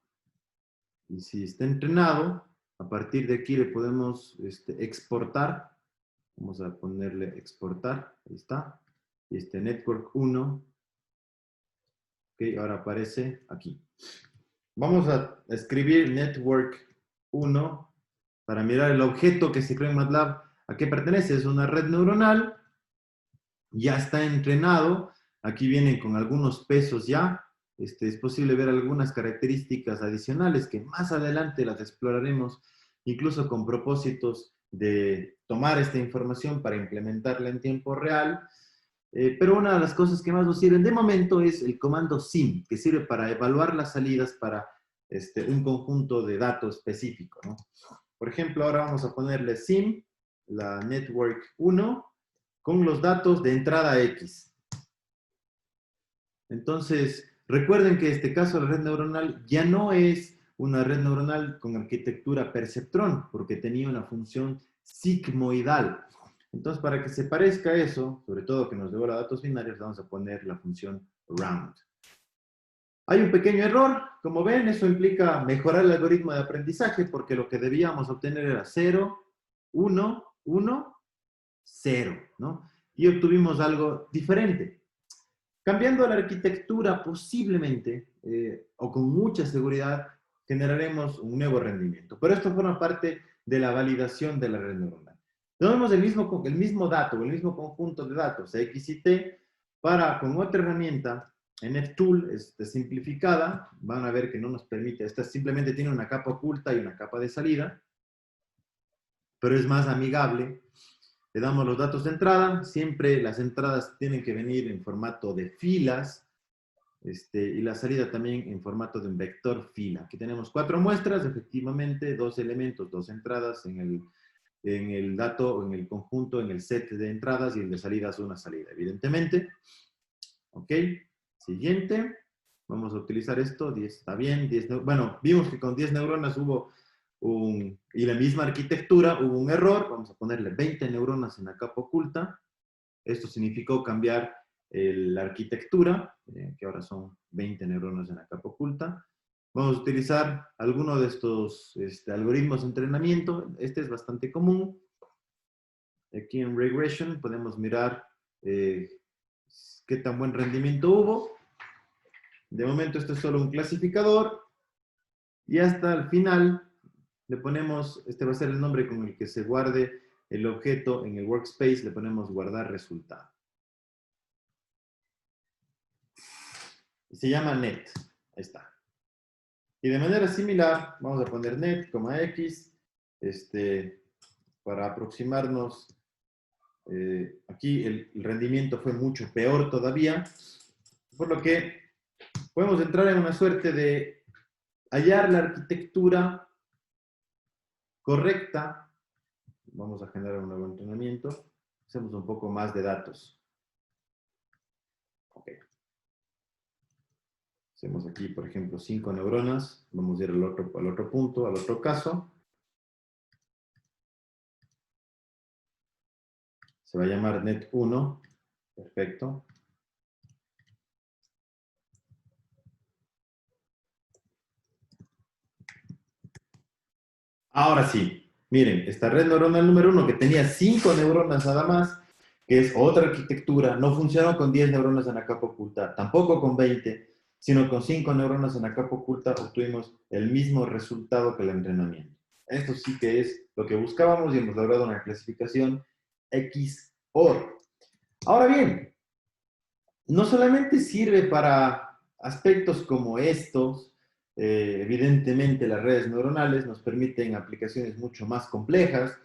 y si está entrenado, a partir de aquí le podemos exportar, vamos a ponerle exportar, ahí está, y Network 1, ok, ahora aparece aquí. Vamos a escribir Network 1 para mirar el objeto que se creó en MATLAB. ¿A qué pertenece? Es una red neuronal. Ya está entrenado. Aquí vienen con algunos pesos ya. Es posible ver algunas características adicionales que más adelante las exploraremos, incluso con propósitos de tomar esta información para implementarla en tiempo real. Pero una de las cosas que más nos sirven de momento es el comando SIM, que sirve para evaluar las salidas para un conjunto de datos específico, ¿no? Por ejemplo, ahora vamos a ponerle SIM, la Network 1, con los datos de entrada X. Entonces, recuerden que este caso de la red neuronal ya no es una red neuronal con arquitectura perceptrón, porque tenía una función sigmoidal. Entonces, para que se parezca a eso, sobre todo que nos devuelva datos binarios, vamos a poner la función round. Hay un pequeño error, como ven, eso implica mejorar el algoritmo de aprendizaje, porque lo que debíamos obtener era 0, 1, 1, 0, ¿no? Y obtuvimos algo diferente. Cambiando la arquitectura, posiblemente, o con mucha seguridad, generaremos un nuevo rendimiento. Pero esto forma parte de la validación de la red neuronal. Tomemos el mismo dato, el mismo conjunto de datos, X y T, para con otra herramienta, NFTool, simplificada. Van a ver que no nos permite, esta simplemente tiene una capa oculta y una capa de salida, pero es más amigable. Le damos los datos de entrada, siempre las entradas tienen que venir en formato de filas, y la salida también en formato de un vector fila. Aquí tenemos 4 muestras, efectivamente, 2 elementos, 2 entradas en el dato, en el conjunto, en el set de entradas, y el de salidas una salida, evidentemente. Ok, siguiente. Vamos a utilizar esto, 10 está bien, 10, bueno, vimos que con 10 neuronas hubo y la misma arquitectura, hubo un error, vamos a ponerle 20 neuronas en la capa oculta. Esto significó cambiar la arquitectura, que ahora son 20 neuronas en la capa oculta. Vamos a utilizar alguno de estos algoritmos de entrenamiento. Este es bastante común. Aquí en Regression podemos mirar qué tan buen rendimiento hubo. De momento esto es solo un clasificador. Y hasta el final le ponemos, este va a ser el nombre con el que se guarde el objeto en el workspace, le ponemos guardar resultado. Y se llama net. Ahí está. Y de manera similar, vamos a poner net, x, para aproximarnos. Aquí el rendimiento fue mucho peor todavía, por lo que podemos entrar en una suerte de hallar la arquitectura correcta. Vamos a generar un nuevo entrenamiento. Hacemos un poco más de datos. Ok. Hacemos aquí, por ejemplo, 5 neuronas. Vamos a ir al otro punto, al otro caso. Se va a llamar net 1. Perfecto. Ahora sí, miren, esta red neuronal número 1 que tenía 5 neuronas nada más, que es otra arquitectura, no funcionó con 10 neuronas en la capa oculta, tampoco con 20, sino con 5 neuronas en la capa oculta obtuvimos el mismo resultado que el entrenamiento. Esto sí que es lo que buscábamos y hemos logrado una clasificación XOR. Ahora bien, no solamente sirve para aspectos como estos. Evidentemente las redes neuronales nos permiten aplicaciones mucho más complejas,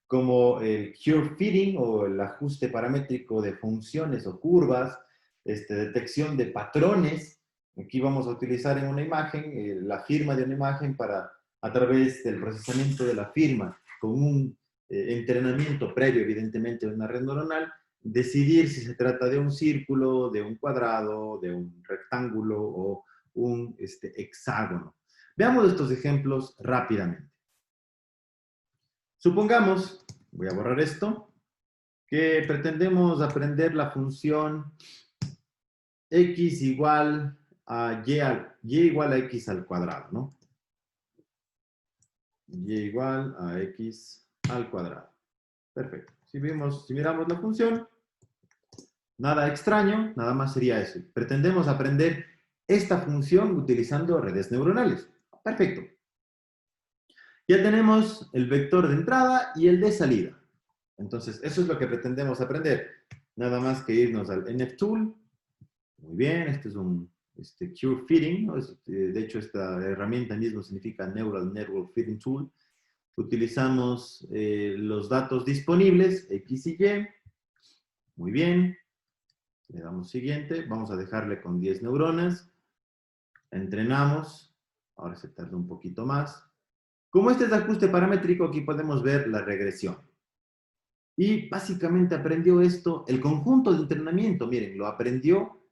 como el curve fitting o el ajuste paramétrico de funciones o curvas, detección de patrones. Aquí vamos a utilizar en una imagen la firma de una imagen para, a través del procesamiento de la firma, con un entrenamiento previo, evidentemente, de una red neuronal, decidir si se trata de un círculo, de un cuadrado, de un rectángulo o un hexágono. Veamos estos ejemplos rápidamente. Supongamos, voy a borrar esto, que pretendemos aprender la función x igual a y igual a x al cuadrado, ¿no? Y igual a x al cuadrado. Perfecto. Si miramos la función, nada extraño, nada más sería eso. Pretendemos aprender esta función utilizando redes neuronales. Perfecto. Ya tenemos el vector de entrada y el de salida. Entonces, eso es lo que pretendemos aprender. Nada más que irnos al NFTool. Muy bien, este es un Curve Fitting, ¿no? De hecho, esta herramienta mismo significa Neural Network Fitting Tool. Utilizamos los datos disponibles, X y Y. Muy bien. Le damos siguiente. Vamos a dejarle con 10 neuronas. Entrenamos. Ahora se tarda un poquito más. Como este es ajuste paramétrico, aquí podemos ver la regresión. Y básicamente aprendió esto, el conjunto de entrenamiento, miren, lo aprendió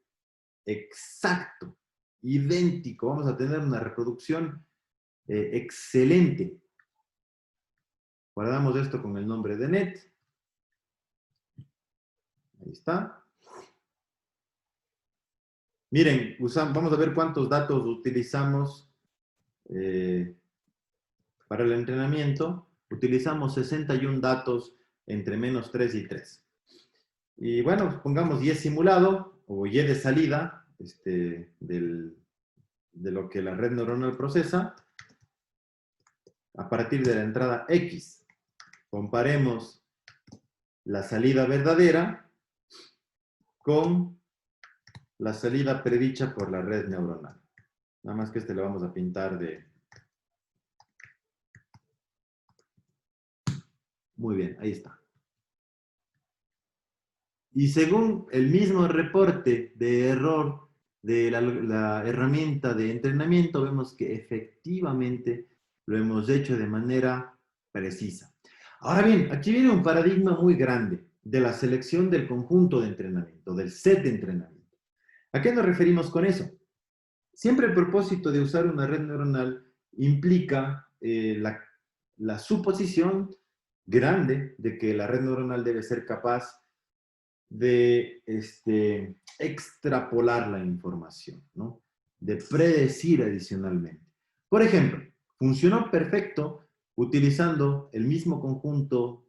exacto, idéntico. Vamos a tener una reproducción excelente. Guardamos esto con el nombre de net. Ahí está. Miren, vamos a ver cuántos datos utilizamos para el entrenamiento. Utilizamos 61 datos entre -3 y 3. Y bueno, pongamos Y simulado o Y de salida de lo que la red neuronal procesa a partir de la entrada X. Comparemos la salida verdadera con la salida predicha por la red neuronal. Nada más que le vamos a pintar de... Muy bien, ahí está. Y según el mismo reporte de error de la herramienta de entrenamiento, vemos que efectivamente lo hemos hecho de manera precisa. Ahora bien, aquí viene un paradigma muy grande de la selección del conjunto de entrenamiento, del set de entrenamiento. ¿A qué nos referimos con eso? Siempre el propósito de usar una red neuronal implica la suposición grande de que la red neuronal debe ser capaz de extrapolar la información, ¿no? De predecir adicionalmente. Por ejemplo, funcionó perfecto utilizando el mismo conjunto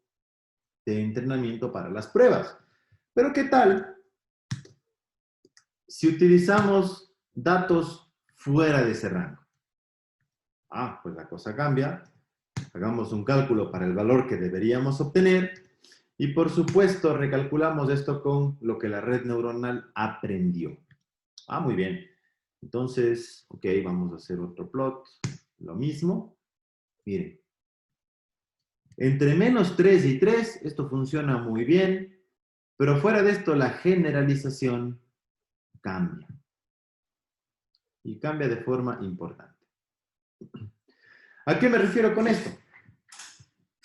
de entrenamiento para las pruebas. Pero ¿qué tal si utilizamos datos fuera de ese rango. Pues la cosa cambia. Hagamos un cálculo para el valor que deberíamos obtener y, por supuesto, recalculamos esto con lo que la red neuronal aprendió. Muy bien. Entonces, ok, vamos a hacer otro plot. Lo mismo. Miren. Entre menos 3 y 3, esto funciona muy bien, pero fuera de esto la generalización cambia. Y cambia de forma importante. ¿A qué me refiero con esto?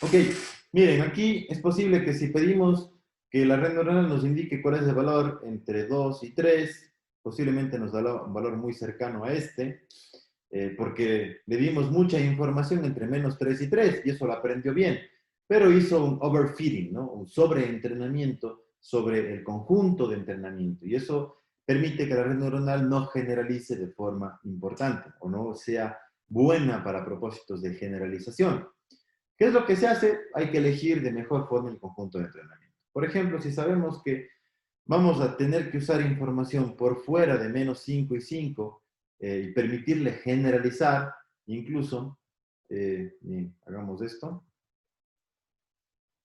Ok, miren, aquí es posible que si pedimos que la red neuronal nos indique cuál es el valor entre 2 y 3, posiblemente nos da un valor muy cercano a este, porque le dimos mucha información entre menos 3 y 3, y eso lo aprendió bien, pero hizo un overfitting, ¿no? Un sobreentrenamiento sobre el conjunto de entrenamiento, y eso permite que la red neuronal no generalice de forma importante, o no sea buena para propósitos de generalización. ¿Qué es lo que se hace? Hay que elegir de mejor forma el conjunto de entrenamiento. Por ejemplo, si sabemos que vamos a tener que usar información por fuera de menos 5 y 5 y permitirle generalizar, incluso, hagamos esto,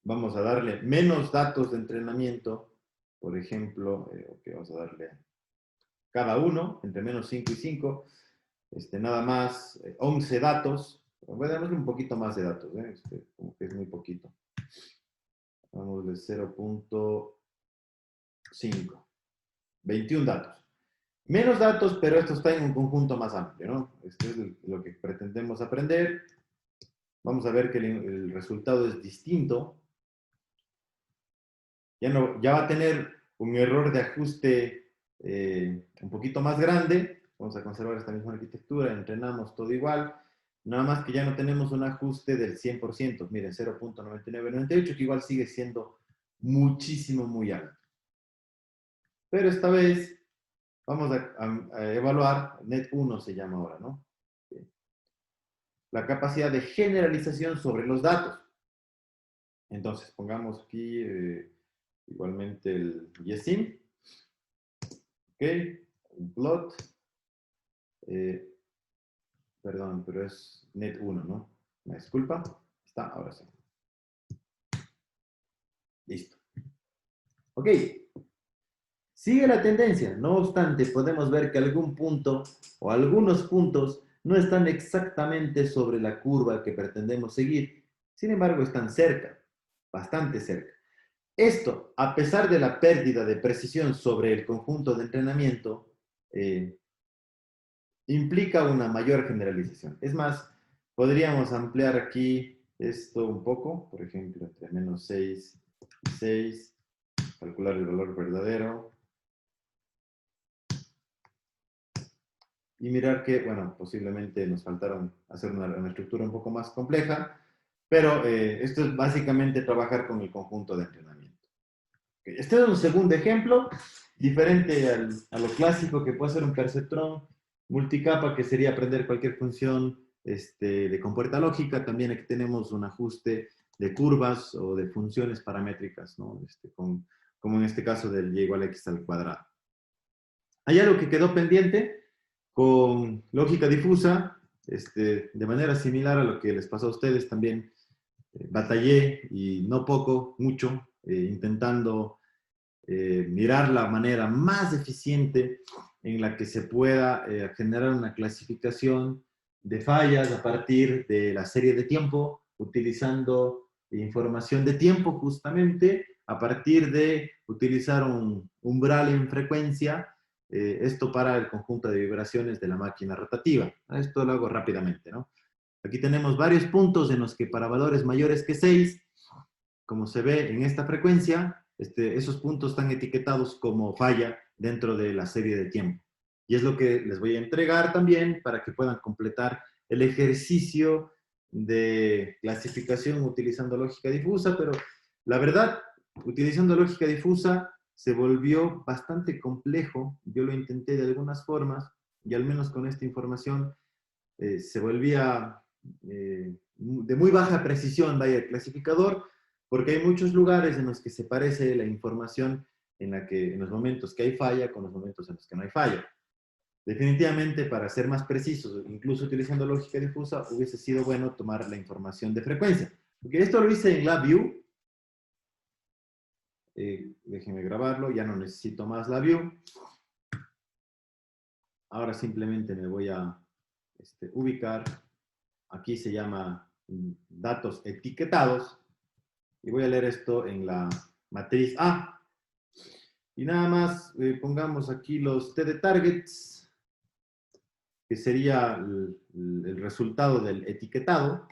vamos a darle menos datos de entrenamiento, por ejemplo, vamos a darle cada uno, entre menos 5 y 5, nada más 11 datos. Voy a darle un poquito más de datos, como que es muy poquito. Vamos de 0.5. 21 datos. Menos datos, pero esto está en un conjunto más amplio, ¿no? Esto es lo que pretendemos aprender. Vamos a ver que el resultado es distinto. Ya va a tener un error de ajuste un poquito más grande. Vamos a conservar esta misma arquitectura, entrenamos todo igual. Nada más que ya no tenemos un ajuste del 100%. Miren, 0.9998, que igual sigue siendo muchísimo, muy alto. Pero esta vez vamos a evaluar, net 1 se llama ahora, ¿no? La capacidad de generalización sobre los datos. Entonces, pongamos aquí igualmente el YESIM. Ok, un plot. Perdón, pero es net 1, ¿no? Me disculpa. Está, ahora sí. Listo. Ok. Sigue la tendencia. No obstante, podemos ver que algún punto o algunos puntos no están exactamente sobre la curva que pretendemos seguir. Sin embargo, están cerca, bastante cerca. Esto, a pesar de la pérdida de precisión sobre el conjunto de entrenamiento, implica una mayor generalización. Es más, podríamos ampliar aquí esto un poco, por ejemplo, entre menos 6 y 6, calcular el valor verdadero, y mirar que, bueno, posiblemente nos faltaron hacer una estructura un poco más compleja, pero esto es básicamente trabajar con el conjunto de entrenamiento. Este es un segundo ejemplo, diferente a lo clásico que puede ser un perceptrón multicapa, que sería aprender cualquier función de compuerta lógica. También aquí tenemos un ajuste de curvas o de funciones paramétricas, ¿no? Como en este caso del y igual a x al cuadrado. Hay algo que quedó pendiente con lógica difusa, de manera similar a lo que les pasó a ustedes. También batallé, y no poco, mucho, intentando mirar la manera más eficiente en la que se pueda generar una clasificación de fallas a partir de la serie de tiempo, utilizando información de tiempo justamente, a partir de utilizar un umbral en frecuencia, esto para el conjunto de vibraciones de la máquina rotativa. Esto lo hago rápidamente, ¿no? Aquí tenemos varios puntos en los que para valores mayores que 6, como se ve en esta frecuencia, esos puntos están etiquetados como falla dentro de la serie de tiempo. Y es lo que les voy a entregar también para que puedan completar el ejercicio de clasificación utilizando lógica difusa, pero la verdad, utilizando lógica difusa se volvió bastante complejo. Yo lo intenté de algunas formas y al menos con esta información se volvía de muy baja precisión, vaya, el clasificador, porque hay muchos lugares en los que se parece la información en los momentos que hay falla con los momentos en los que no hay falla. Definitivamente, para ser más precisos, incluso utilizando lógica difusa, hubiese sido bueno tomar la información de frecuencia. Porque esto lo hice en LabVIEW. Déjenme grabarlo, ya no necesito más LabVIEW. Ahora simplemente me voy a ubicar. Aquí se llama datos etiquetados. Y voy a leer esto en la matriz A. Y nada más pongamos aquí los T de targets, que sería el resultado del etiquetado,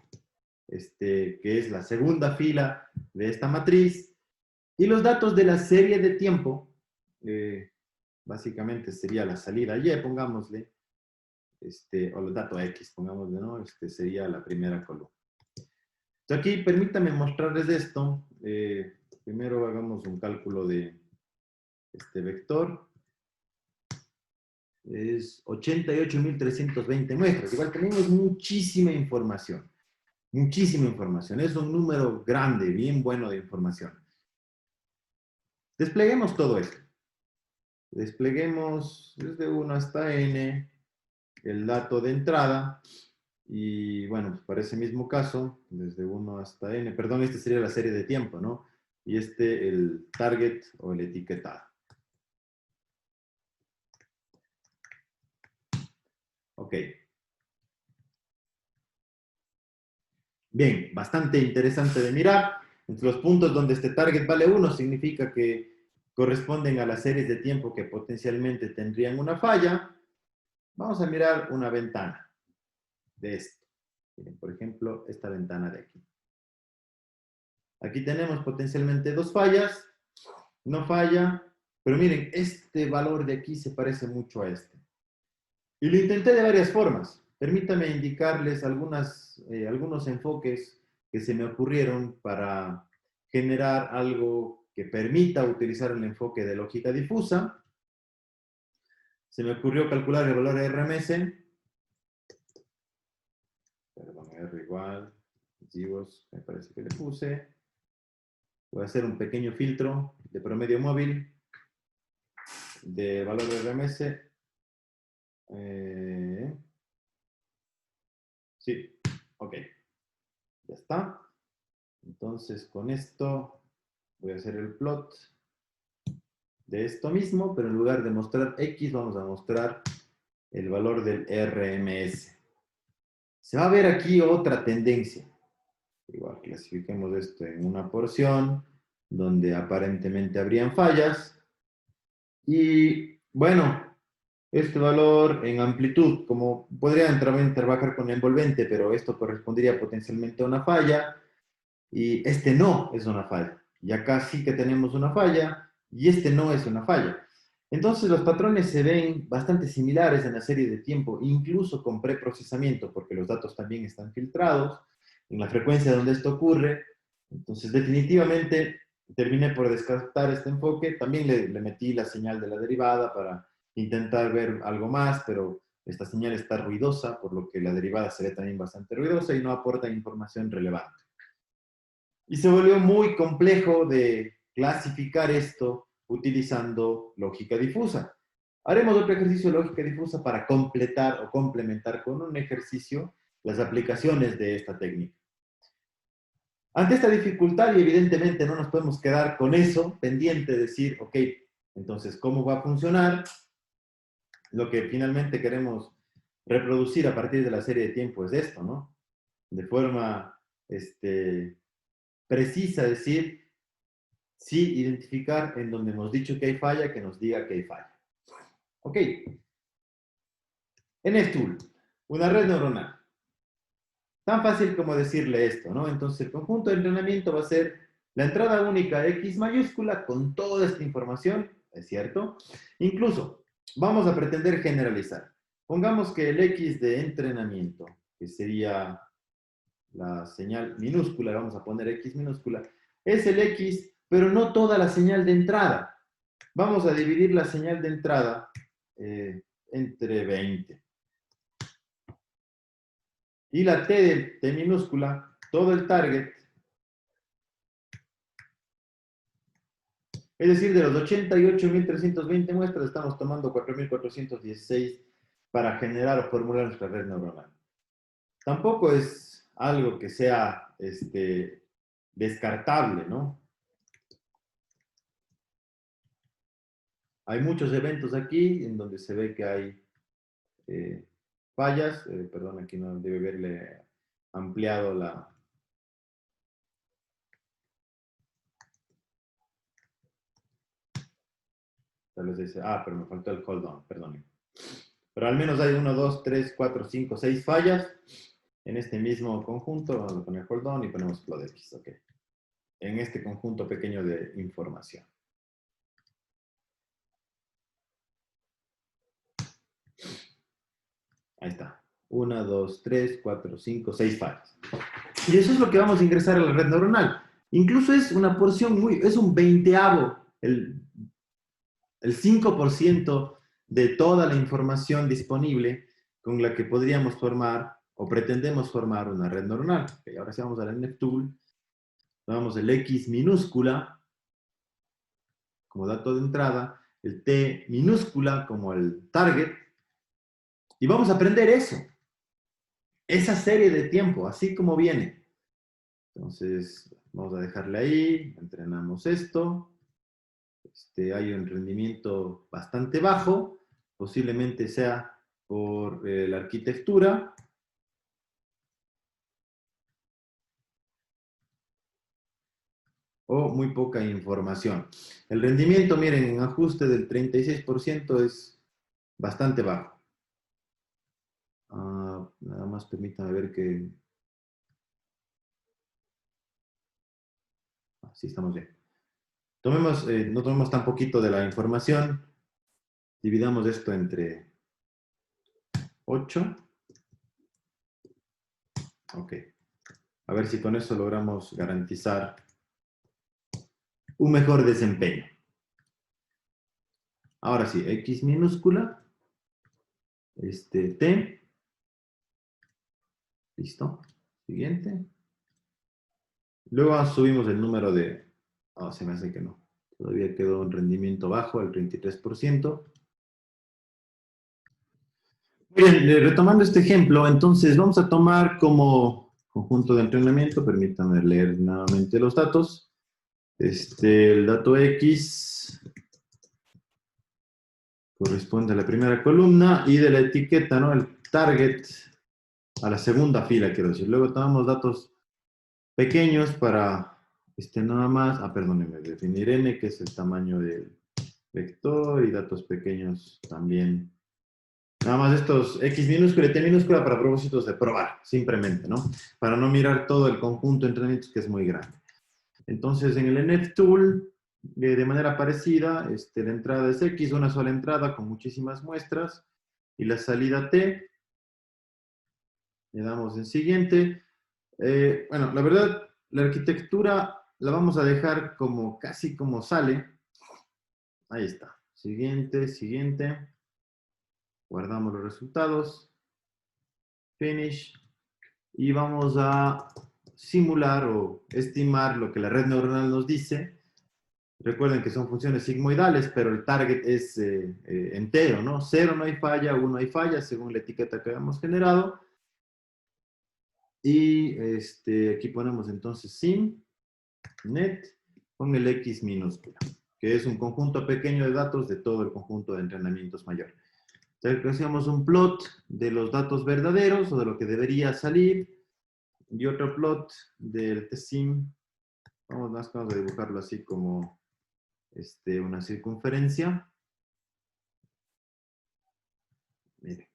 que es la segunda fila de esta matriz. Y los datos de la serie de tiempo, básicamente sería la salida Y, pongámosle, o los datos X, pongámosle, ¿no? Sería la primera columna. Entonces aquí permítanme mostrarles esto. Primero hagamos un cálculo de este vector. Es 88.320 muestras. Igual tenemos muchísima información. Muchísima información. Es un número grande, bien bueno de información. Despleguemos todo esto. Despleguemos desde 1 hasta n el dato de entrada. Y bueno, pues para ese mismo caso, desde 1 hasta n, perdón, esta sería la serie de tiempo, ¿no? Y el target o el etiquetado. Ok. Bien, bastante interesante de mirar. Entre los puntos donde este target vale 1 significa que corresponden a las series de tiempo que potencialmente tendrían una falla. Vamos a mirar una ventana de esto. Miren, por ejemplo, esta ventana de aquí. Aquí tenemos potencialmente dos fallas. No falla, pero miren, este valor de aquí se parece mucho a este. Y lo intenté de varias formas. Permítame indicarles algunos enfoques que se me ocurrieron para generar algo que permita utilizar el enfoque de lógica difusa. Se me ocurrió calcular el valor de RMS. Perdón, R igual, Givos, me parece que le puse. Voy a hacer un pequeño filtro de promedio móvil de valor de RMS. Sí, ok. Ya está. Entonces, con esto voy a hacer el plot de esto mismo, pero en lugar de mostrar X, vamos a mostrar el valor del RMS. Se va a ver aquí otra tendencia. Igual clasifiquemos esto en una porción donde aparentemente habrían fallas. Y bueno, este valor en amplitud, como podría trabajar con envolvente, pero esto correspondería potencialmente a una falla. Y este no es una falla. Y acá sí que tenemos una falla y este no es una falla. Entonces los patrones se ven bastante similares en la serie de tiempo, incluso con preprocesamiento, porque los datos también están filtrados en la frecuencia donde esto ocurre. Entonces definitivamente terminé por descartar este enfoque. También le metí la señal de la derivada para intentar ver algo más, pero esta señal está ruidosa, por lo que la derivada se ve también bastante ruidosa y no aporta información relevante. Y se volvió muy complejo de clasificar esto utilizando lógica difusa. Haremos otro ejercicio de lógica difusa para completar o complementar con un ejercicio las aplicaciones de esta técnica. Ante esta dificultad, y evidentemente no nos podemos quedar con eso, pendiente de decir, ok, entonces, ¿cómo va a funcionar? Lo que finalmente queremos reproducir a partir de la serie de tiempo es esto, ¿no? De forma precisa decir, sí identificar en donde hemos dicho que hay falla, que nos diga que hay falla. Ok. NSTool, una red neuronal. Tan fácil como decirle esto, ¿no? Entonces el conjunto de entrenamiento va a ser la entrada única X mayúscula con toda esta información, ¿es cierto? Incluso vamos a pretender generalizar. Pongamos que el X de entrenamiento, que sería la señal minúscula, vamos a poner X minúscula, es el X, pero no toda la señal de entrada. Vamos a dividir la señal de entrada entre 20. Y la T de T minúscula, todo el target, Es decir, de los 88.320 muestras, estamos tomando 4.416 para generar o formular nuestra red neuronal. Tampoco es algo que sea descartable, ¿no? Hay muchos eventos aquí en donde se ve que hay fallas. Perdón, aquí no debe haberle ampliado la... Tal vez dice, pero me faltó el hold on, perdón. Pero al menos hay 1, 2, 3, 4, 5, 6 fallas en este mismo conjunto. Vamos a poner hold on y ponemos plot X, ok. En este conjunto pequeño de información. Ahí está. 1, 2, 3, 4, 5, 6 fallas. Y eso es lo que vamos a ingresar a la red neuronal. Incluso es una porción es un veinteavo, el 5% de toda la información disponible con la que podríamos formar o pretendemos formar una red neuronal. Okay, ahora sí vamos al NFTool. Tomamos el X minúscula como dato de entrada, el T minúscula como el target, y vamos a aprender eso. Esa serie de tiempo, así como viene. Entonces, vamos a dejarle ahí, entrenamos esto. Hay un rendimiento bastante bajo, posiblemente sea por la arquitectura. O muy poca información. El rendimiento, miren, en ajuste del 36% es bastante bajo. Nada más permítame ver que... Sí, estamos bien. Tomemos, no tomemos tan poquito de la información. Dividamos esto entre 8. Ok. A ver si con eso logramos garantizar un mejor desempeño. Ahora sí, X minúscula. T. Listo. Siguiente. Luego subimos el número de... se me hace que no. Todavía quedó un rendimiento bajo, el 33%. Bien, retomando este ejemplo, entonces vamos a tomar como conjunto de entrenamiento, permítanme leer nuevamente los datos. El dato X corresponde a la primera columna y de la etiqueta, ¿no? El target a la segunda fila, quiero decir. Luego tomamos datos pequeños para nada más, perdónenme, definir n, que es el tamaño del vector, y datos pequeños también. Nada más estos X minúscula y T minúscula para propósitos de probar, simplemente, ¿no? Para no mirar todo el conjunto de entrenamientos que es muy grande. Entonces, en el NFTool, de manera parecida, la entrada es X, una sola entrada con muchísimas muestras, y la salida T. Le damos en siguiente. Bueno, la verdad, la arquitectura la vamos a dejar como casi como sale. Ahí está. Siguiente, siguiente. Guardamos los resultados. Finish. Y vamos a simular o estimar lo que la red neuronal nos dice. Recuerden que son funciones sigmoidales, pero el target es entero, ¿no? 0 no hay falla, 1 hay falla, según la etiqueta que habíamos generado. Y aquí ponemos entonces sim, net, con el X minúscula, que es un conjunto pequeño de datos de todo el conjunto de entrenamientos mayor. Entonces, hacemos un plot de los datos verdaderos o de lo que debería salir, y otro plot del tsim. Vamos a dibujarlo así como una circunferencia. Mire.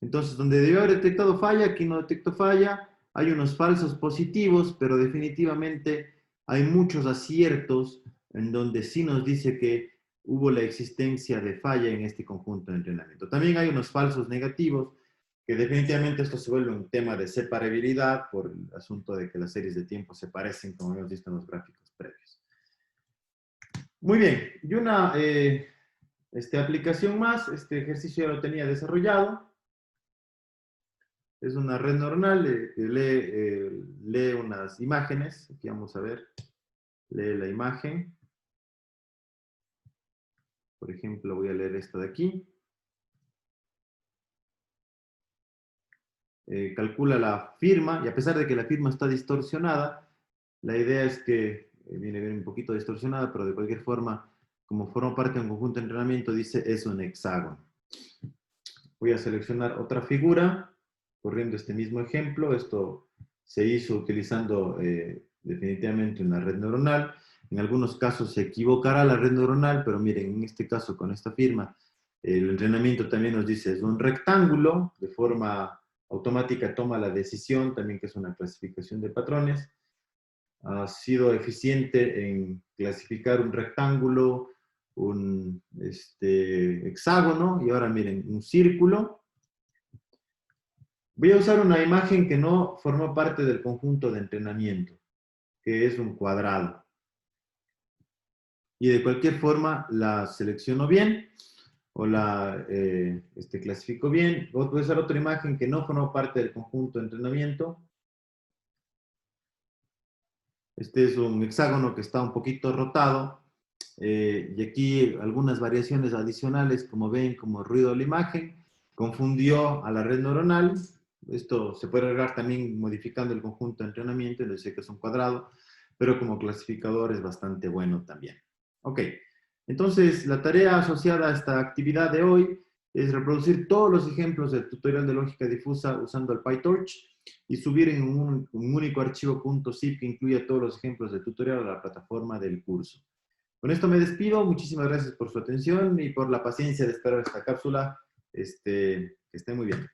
Entonces, donde debió haber detectado falla, aquí no detectó falla. Hay unos falsos positivos, pero definitivamente hay muchos aciertos en donde sí nos dice que hubo la existencia de falla en este conjunto de entrenamiento. También hay unos falsos negativos, que definitivamente esto se vuelve un tema de separabilidad por el asunto de que las series de tiempo se parecen, como hemos visto en los gráficos previos. Muy bien, y una aplicación más, este ejercicio ya lo tenía desarrollado. Es una red neuronal que lee unas imágenes. Aquí vamos a ver, lee la imagen. Por ejemplo, voy a leer esta de aquí. Calcula la firma, y a pesar de que la firma está distorsionada, la idea es que viene bien un poquito distorsionada, pero de cualquier forma, como forma parte de un conjunto de entrenamiento, dice es un hexágono. Voy a seleccionar otra figura, corriendo este mismo ejemplo. Esto se hizo utilizando definitivamente una red neuronal. En algunos casos se equivocará la red neuronal, pero miren, en este caso con esta firma, el entrenamiento también nos dice es un rectángulo, de forma automática toma la decisión, también que es una clasificación de patrones. Ha sido eficiente en clasificar un rectángulo, un hexágono, y ahora miren, un círculo. Voy a usar una imagen que no formó parte del conjunto de entrenamiento, que es un cuadrado. Y de cualquier forma la selecciono bien, o la clasifico bien. Voy a usar otra imagen que no formó parte del conjunto de entrenamiento. Este es un hexágono que está un poquito rotado. Y aquí algunas variaciones adicionales, como ven, como ruido de la imagen, confundió a la red neuronal. Esto se puede arreglar también modificando el conjunto de entrenamiento, les decía que es un cuadrado, pero como clasificador es bastante bueno también. Ok, entonces la tarea asociada a esta actividad de hoy es reproducir todos los ejemplos del tutorial de lógica difusa usando el PyTorch y subir en un único archivo .zip que incluya todos los ejemplos del tutorial a la plataforma del curso. Con esto me despido. Muchísimas gracias por su atención y por la paciencia de esperar esta cápsula. Que esté muy bien.